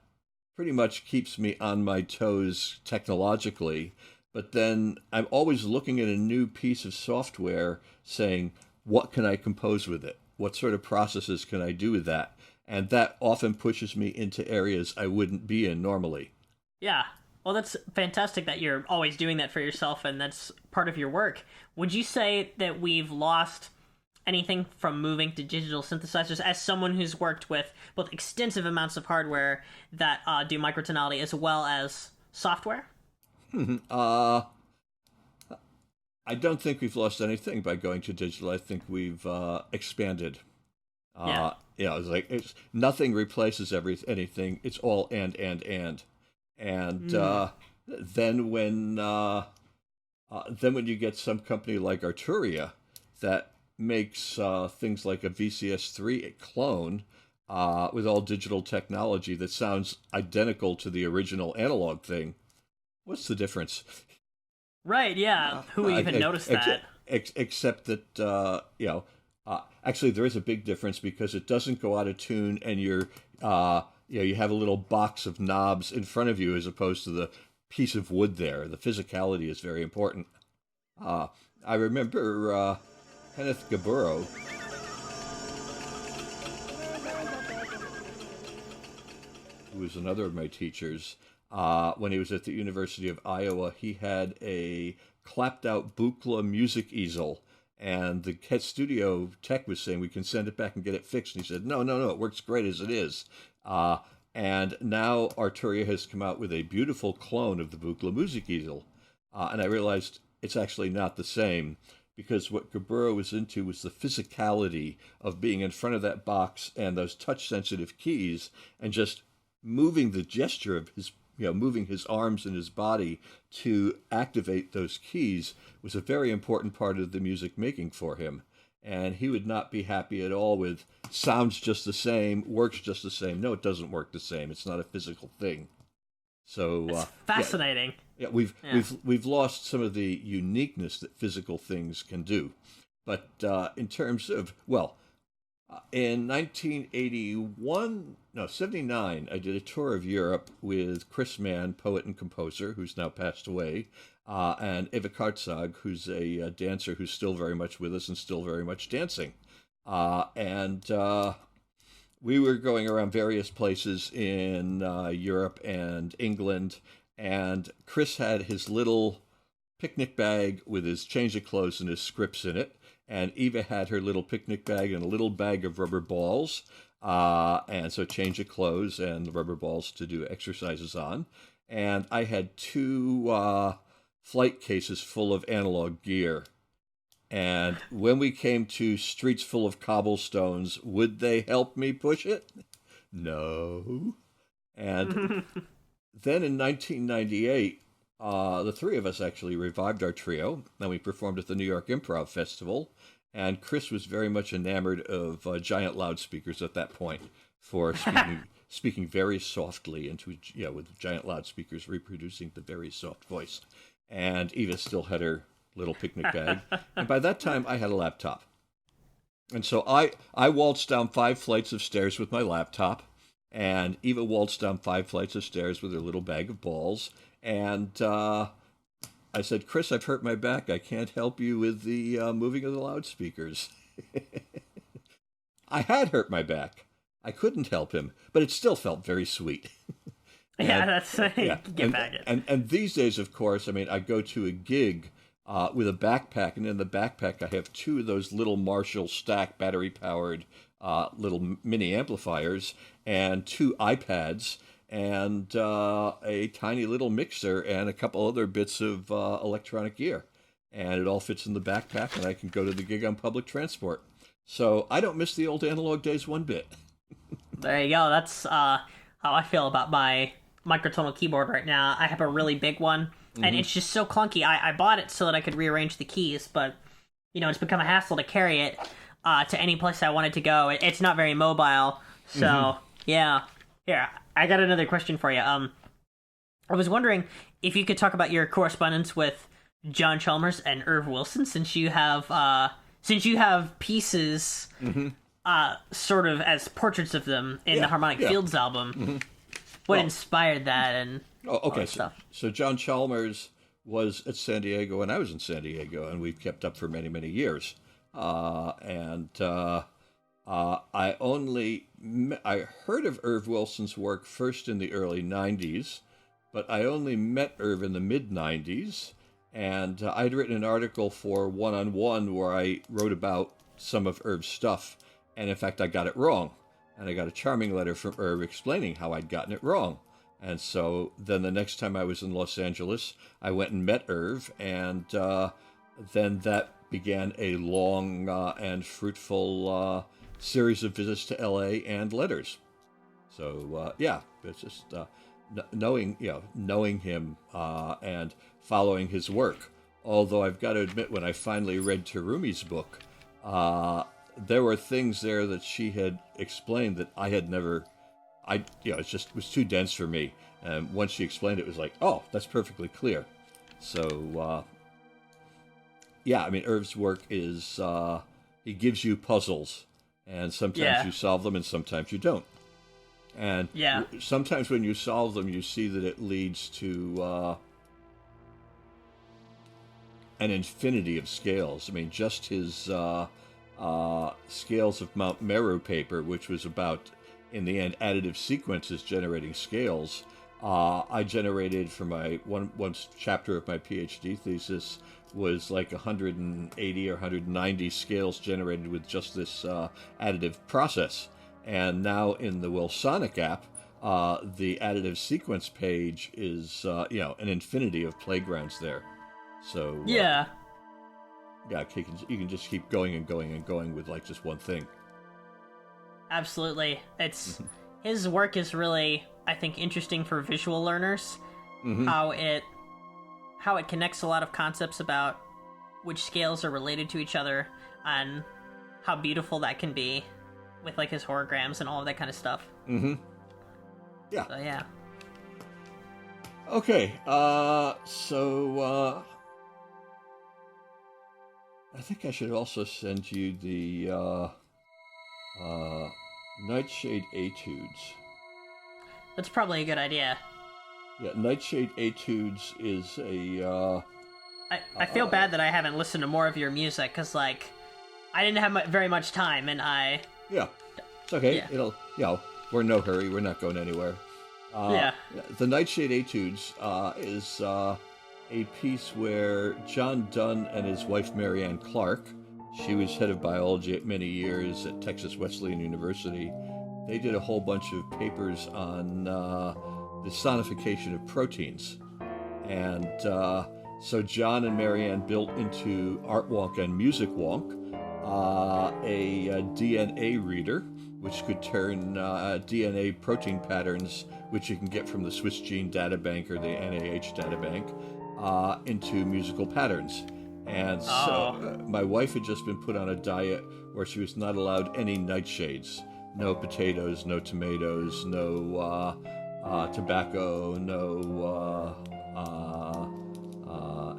pretty much keeps me on my toes technologically. But then I'm always looking at a new piece of software saying, what can I compose with it? What sort of processes can I do with that? And that often pushes me into areas I wouldn't be in normally. Yeah. Well, that's fantastic that you're always doing that for yourself, and that's part of your work. Would you say that we've lost anything from moving to digital synthesizers, as someone who's worked with both extensive amounts of hardware that do microtonality as well as software? I don't think we've lost anything by going to digital. I think we've expanded. It's like nothing replaces anything. It's all and. And then when you get some company like Arturia that makes things like a VCS3 clone with all digital technology that sounds identical to the original analog thing, what's the difference? Right, yeah. Who even noticed that? Except that, actually there is a big difference because it doesn't go out of tune and you have a little box of knobs in front of you as opposed to the piece of wood there. The physicality is very important. I remember Kenneth Gaburo, who was another of my teachers, when he was at the University of Iowa, he had a clapped-out Buchla music easel, and the studio tech was saying, we can send it back and get it fixed. And he said, no, it works great as it is. And now Arturia has come out with a beautiful clone of the Buchla music easel. And I realized it's actually not the same, because what Gaburo was into was the physicality of being in front of that box and those touch-sensitive keys and just moving the gesture of his, moving his arms and his body to activate those keys was a very important part of the music making for him. And he would not be happy at all with sounds just the same, works just the same. No, it doesn't work the same. It's not a physical thing. So it's fascinating. Yeah, we've lost some of the uniqueness that physical things can do. But in terms of, In 1981, no, 79, I did a tour of Europe with Chris Mann, poet and composer, who's now passed away, and Eva Kartzag, who's a dancer who's still very much with us and still very much dancing. And we were going around various places in Europe and England, and Chris had his little picnic bag with his change of clothes and his scripts in it, and Eva had her little picnic bag and a little bag of rubber balls, and so change of clothes and the rubber balls to do exercises on. And I had two flight cases full of analog gear. And when we came to streets full of cobblestones, would they help me push it? No. And then in 1998, the three of us actually revived our trio, and we performed at the New York Improv Festival. And Chris was very much enamored of giant loudspeakers at that point for speaking very softly into, with giant loudspeakers reproducing the very soft voice. And Eva still had her little picnic bag. And by that time, I had a laptop. And so I waltzed down 5 flights of stairs with my laptop, and Eva waltzed down 5 flights of stairs with her little bag of balls. And I said, Chris, I've hurt my back. I can't help you with the moving of the loudspeakers. I had hurt my back. I couldn't help him, but it still felt very sweet. Yeah, that's get back it. And these days, of course, I mean, I go to a gig with a backpack, and in the backpack I have 2 of those little Marshall Stack battery-powered little mini amplifiers, and 2 iPads, and a tiny little mixer, and a couple other bits of electronic gear. And it all fits in the backpack, and I can go to the gig on public transport. So I don't miss the old analog days one bit. There you go. That's how I feel about my microtonal keyboard right now. I have a really big one, and it's just so clunky. I bought it so that I could rearrange the keys, but it's become a hassle to carry it to any place I wanted to go. It's not very mobile, so yeah. Here, I got another question for you. I was wondering if you could talk about your correspondence with John Chalmers and Irv Wilson, since you have pieces sort of as portraits of them in the Harmonic Fields album. What inspired that and all that stuff? So John Chalmers was at San Diego and I was in San Diego, and we've kept up for many, many years. I heard of Irv Wilson's work first in the early 90s, but I only met Irv in the mid-90s, and I'd written an article for One on One where I wrote about some of Irv's stuff, and in fact I got it wrong, and I got a charming letter from Irv explaining how I'd gotten it wrong. And so then the next time I was in Los Angeles, I went and met Irv, and then that began a long and fruitful series of visits to LA and letters. So it's just knowing him and following his work. Although I've got to admit, when I finally read Terumi's book, there were things there that she had explained that I had never. It was too dense for me. And once she explained it, it was like, oh, that's perfectly clear. So Irv's work is he gives you puzzles. And sometimes you solve them and sometimes you don't. And sometimes when you solve them, you see that it leads to an infinity of scales. I mean, just his scales of Mount Meru paper, which was about, in the end, additive sequences generating scales. I generated for my one chapter of my PhD thesis was like 180 or 190 scales generated with just this additive process. And now in the Wilsonic app, the additive sequence page is, an infinity of playgrounds there. So you can just keep going and going and going with like just one thing. Absolutely. It's his work is really, I think, interesting for visual learners. How it connects a lot of concepts about which scales are related to each other and how beautiful that can be with like his horograms and all of that kind of stuff. Yeah. So, yeah. Okay. I think I should also send you the Uh, Nightshade Etudes. That's probably a good idea. Yeah, Nightshade Etudes is a. I feel bad that I haven't listened to more of your music, because, like, I didn't have very much time, and I... Yeah, it's okay. Yeah. It'll, we're in no hurry. We're not going anywhere. Yeah. The Nightshade Etudes is a piece where John Donne and his wife Marianne Clark, she was head of biology at many years at Texas Wesleyan University, they did a whole bunch of papers on the sonification of proteins. And so John and Marianne built into Art Wonk and Music Wonk a DNA reader, which could turn DNA protein patterns, which you can get from the Swiss Gene Data Bank or the NIH Data Bank, into musical patterns. And so my wife had just been put on a diet where she was not allowed any nightshades. No potatoes, no tomatoes, no tobacco, no...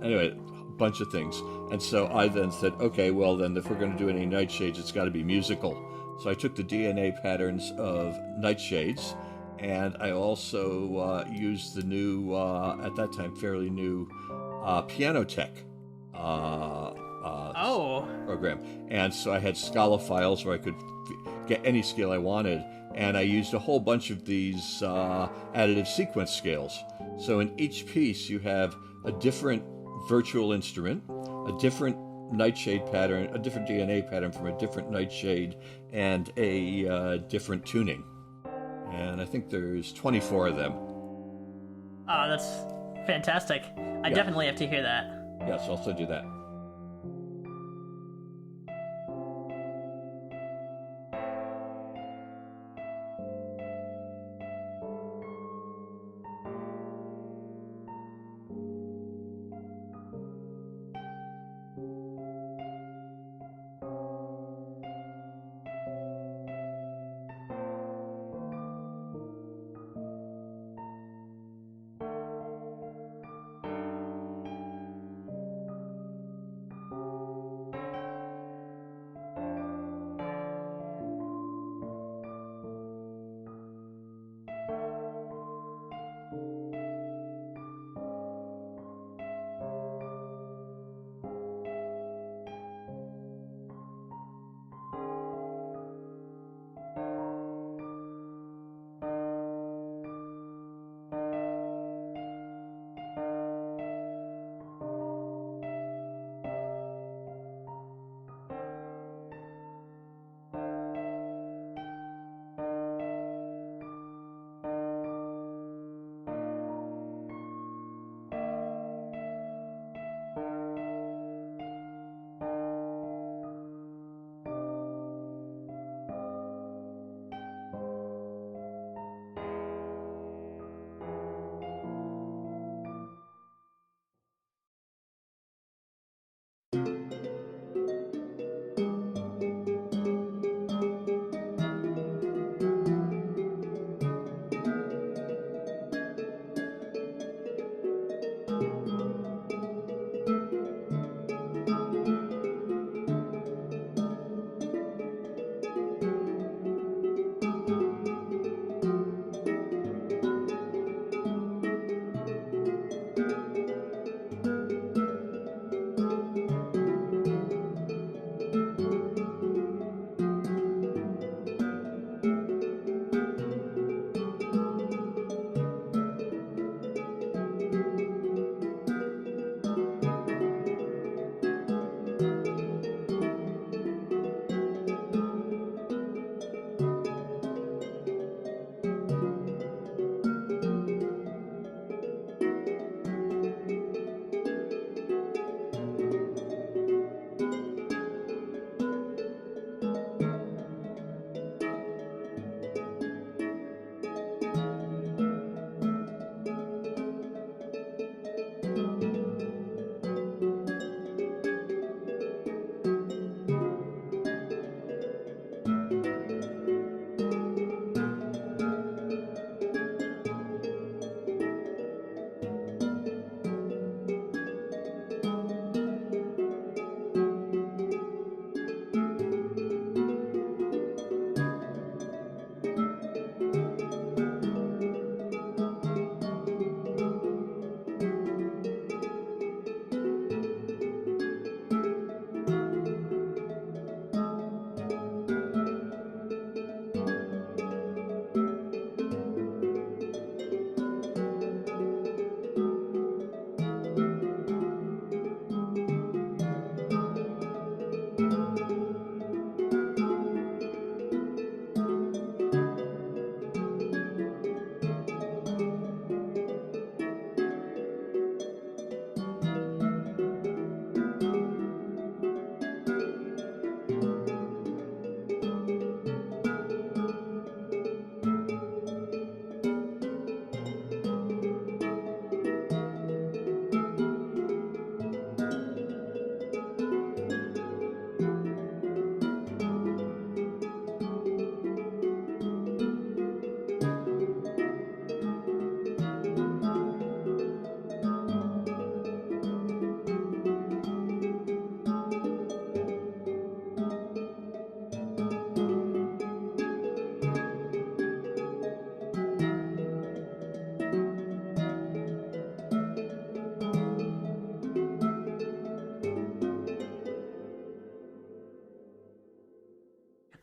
anyway, a bunch of things. And so I then said, okay, well then if we're going to do any nightshades, it's got to be musical. So I took the DNA patterns of nightshades, and I also used the new, at that time fairly new, Piano Tech program. And so I had Scala files where I could get any scale I wanted, and I used a whole bunch of these additive sequence scales. So in each piece you have a different virtual instrument, a different nightshade pattern, a different DNA pattern from a different nightshade, and a different tuning. And I think there's 24 of them. Oh, that's fantastic. I definitely have to hear that. Yes, I'll send you that.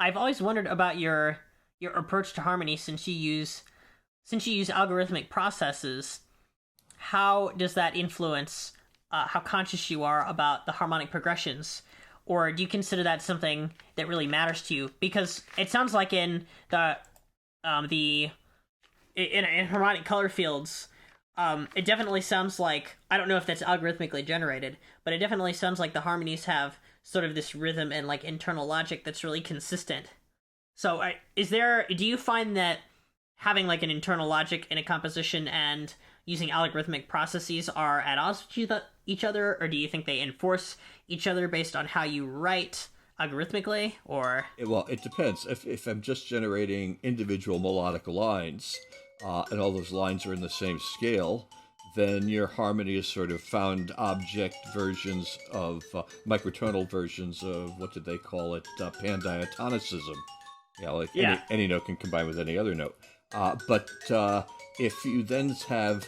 I've always wondered about your approach to harmony since you use algorithmic processes. How does that influence how conscious you are about the harmonic progressions? Or do you consider that something that really matters to you? Because it sounds like in in harmonic color fields, it definitely sounds like, I don't know if that's algorithmically generated, but it definitely sounds like the harmonies have sort of this rhythm and like internal logic that's really consistent. So do you find that having like an internal logic in a composition and using algorithmic processes are at odds with each other, or do you think they enforce each other based on how you write algorithmically, or? Well, it depends. If I'm just generating individual melodic lines, and all those lines are in the same scale, then your harmony is sort of found object versions of microtonal versions of, what did they call it, pandiatonicism. Any note can combine with any other note. But if you then have,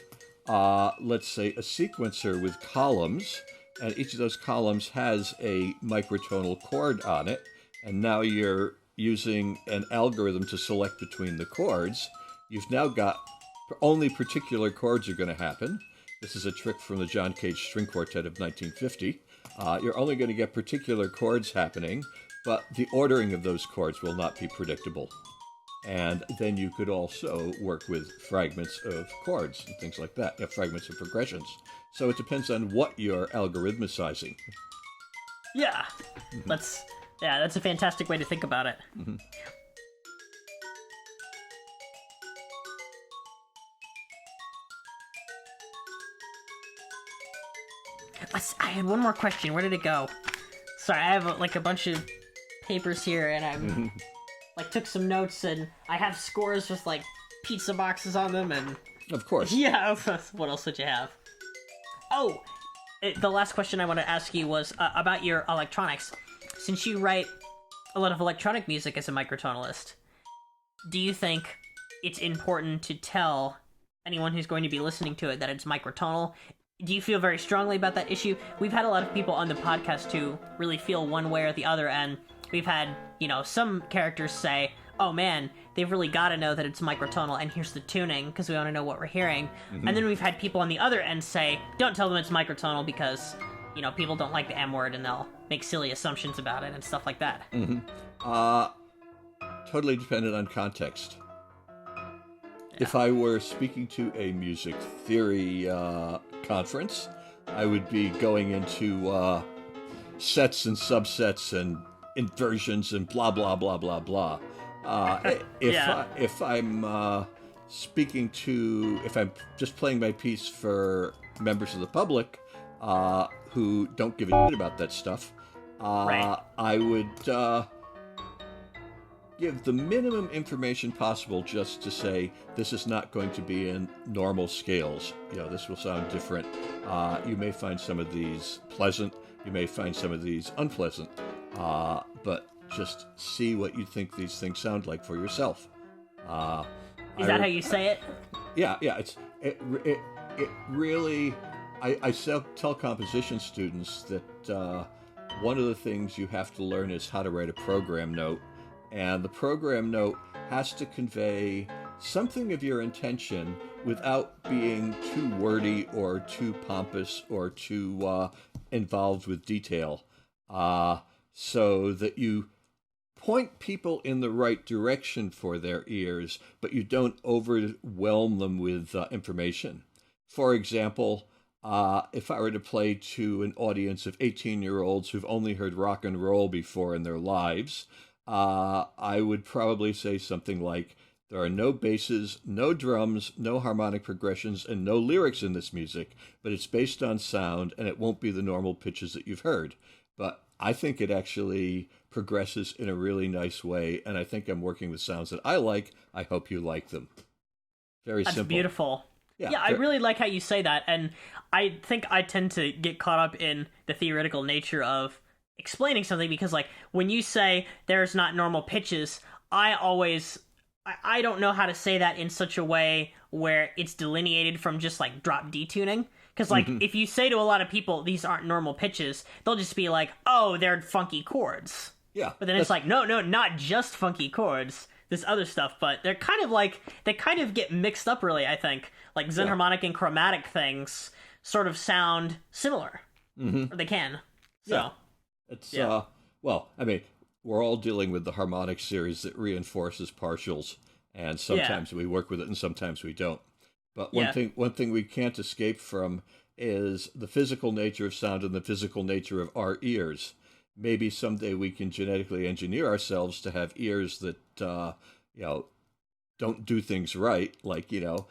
let's say, a sequencer with columns, and each of those columns has a microtonal chord on it, and now you're using an algorithm to select between the chords, you've now got only particular chords are going to happen. This is a trick from the John Cage String Quartet of 1950. You're only going to get particular chords happening, but the ordering of those chords will not be predictable. And then you could also work with fragments of chords and things like that, fragments of progressions. So it depends on what you're algorithmicizing. Yeah, that's a fantastic way to think about it. Mm-hmm. I had one more question. Where did it go? Sorry, I have a bunch of papers here, and I'm took some notes, and I have scores with pizza boxes on them, and of course. Yeah. What else would you have? Oh, the last question I want to ask you was about your electronics. Since you write a lot of electronic music as a microtonalist, do you think it's important to tell anyone who's going to be listening to it that it's microtonal? Do you feel very strongly about that issue? We've had a lot of people on the podcast who really feel one way or the other, and we've had, some characters say, oh man, they've really got to know that it's microtonal, and here's the tuning, because we want to know what we're hearing. Mm-hmm. And then we've had people on the other end say, don't tell them it's microtonal because, people don't like the M word, and they'll make silly assumptions about it and stuff like that. Mm-hmm. Totally dependent on context. Yeah. If I were speaking to a music theory conference, I would be going into sets and subsets and inversions and blah, blah, blah, blah, blah. If I'm just playing my piece for members of the public who don't give a shit about that stuff, right. I would give the minimum information possible just to say this is not going to be in normal scales. This will sound different. You may find some of these pleasant. You may find some of these unpleasant. But just see what you think these things sound like for yourself. Is that how you say it? Yeah. It really. I tell composition students that one of the things you have to learn is how to write a program note. And the program note has to convey something of your intention without being too wordy or too pompous or too involved with detail, so that you point people in the right direction for their ears, but you don't overwhelm them with information. For example, if I were to play to an audience of 18-year-olds who've only heard rock and roll before in their lives, I would probably say something like, there are no basses, no drums, no harmonic progressions, and no lyrics in this music, but it's based on sound, and it won't be the normal pitches that you've heard. But I think it actually progresses in a really nice way, and I think I'm working with sounds that I like. I hope you like them. Very simple. That's beautiful. Yeah, I really like how you say that, and I think I tend to get caught up in the theoretical nature of explaining something, because when you say there's not normal pitches, I don't know how to say that in such a way where it's delineated from just drop D tuning, because if you say to a lot of people these aren't normal pitches, they'll just be like, oh, they're funky chords, Yeah. But then it's like, no, not just funky chords, this other stuff, but they're kind of like, they kind of get mixed up, really, I think. Like, Zen harmonic and chromatic things sort of sound similar. Or they can. So. Yeah. It's, well, I mean, we're all dealing with the harmonic series that reinforces partials, and sometimes we work with it and sometimes we don't. But one thing we can't escape from is the physical nature of sound and the physical nature of our ears. Maybe someday we can genetically engineer ourselves to have ears that, don't do things right. Like, a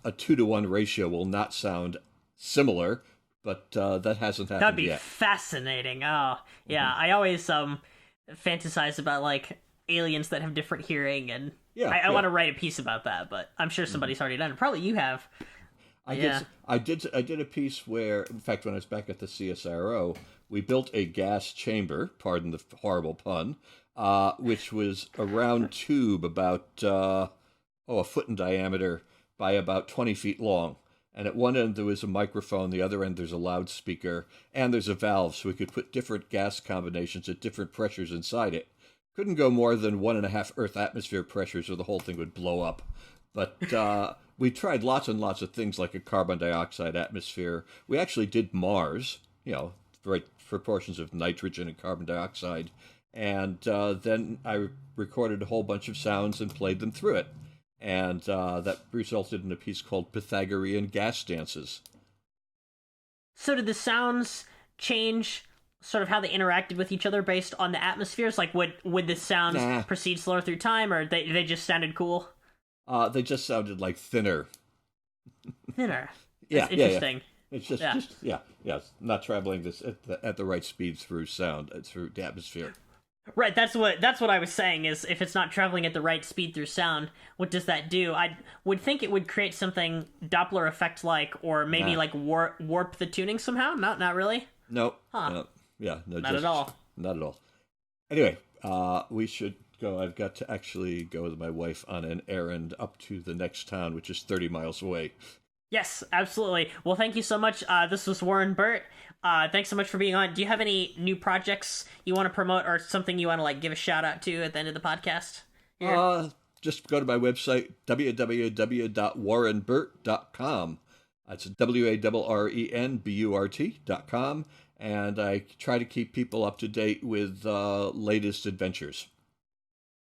2-to-1 ratio will not sound similar, but that hasn't happened yet. That'd be fascinating. Oh, yeah. I always fantasize about, like, aliens that have different hearing, and I want to write a piece about that, but I'm sure somebody's already done it. Probably you have. I did a piece where, in fact, when I was back at the CSIRO, we built a gas chamber, pardon the horrible pun, which was a round tube about, a foot in diameter by about 20 feet long. And at one end there was a microphone, the other end there's a loudspeaker, and there's a valve, so we could put different gas combinations at different pressures inside it. Couldn't go more than 1.5 Earth atmosphere pressures or the whole thing would blow up. But we tried lots and lots of things like a carbon dioxide atmosphere. We actually did Mars, right proportions of nitrogen and carbon dioxide. And then I recorded a whole bunch of sounds and played them through it. And that resulted in a piece called Pythagorean Gas Dances. So did the sounds change sort of how they interacted with each other based on the atmospheres? Like, would the sounds proceed slower through time, or they just sounded cool? They just sounded like thinner. Thinner? That's interesting. It's just not traveling this at the right speed through sound, through the atmosphere. Right, that's what I was saying, is if it's not traveling at the right speed through sound, what does that do? I would think it would create something Doppler effect-like, or maybe like warp the tuning somehow? Not really? No. Huh. No, not at all. Not at all. Anyway, we should go. I've got to actually go with my wife on an errand up to the next town, which is 30 miles away. Yes, absolutely. Well, thank you so much. This was Warren Burt. Thanks so much for being on. Do you have any new projects you want to promote, or something you want to give a shout out to at the end of the podcast? Just go to my website, www.warrenburt.com. That's WARRENBURT.com, and I try to keep people up to date with latest adventures.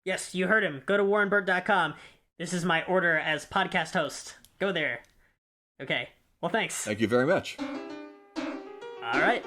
Yes, you heard him. Go to warrenburt.com. This is my order as podcast host. Go there. Okay. Well, thanks. Thank you very much. All right.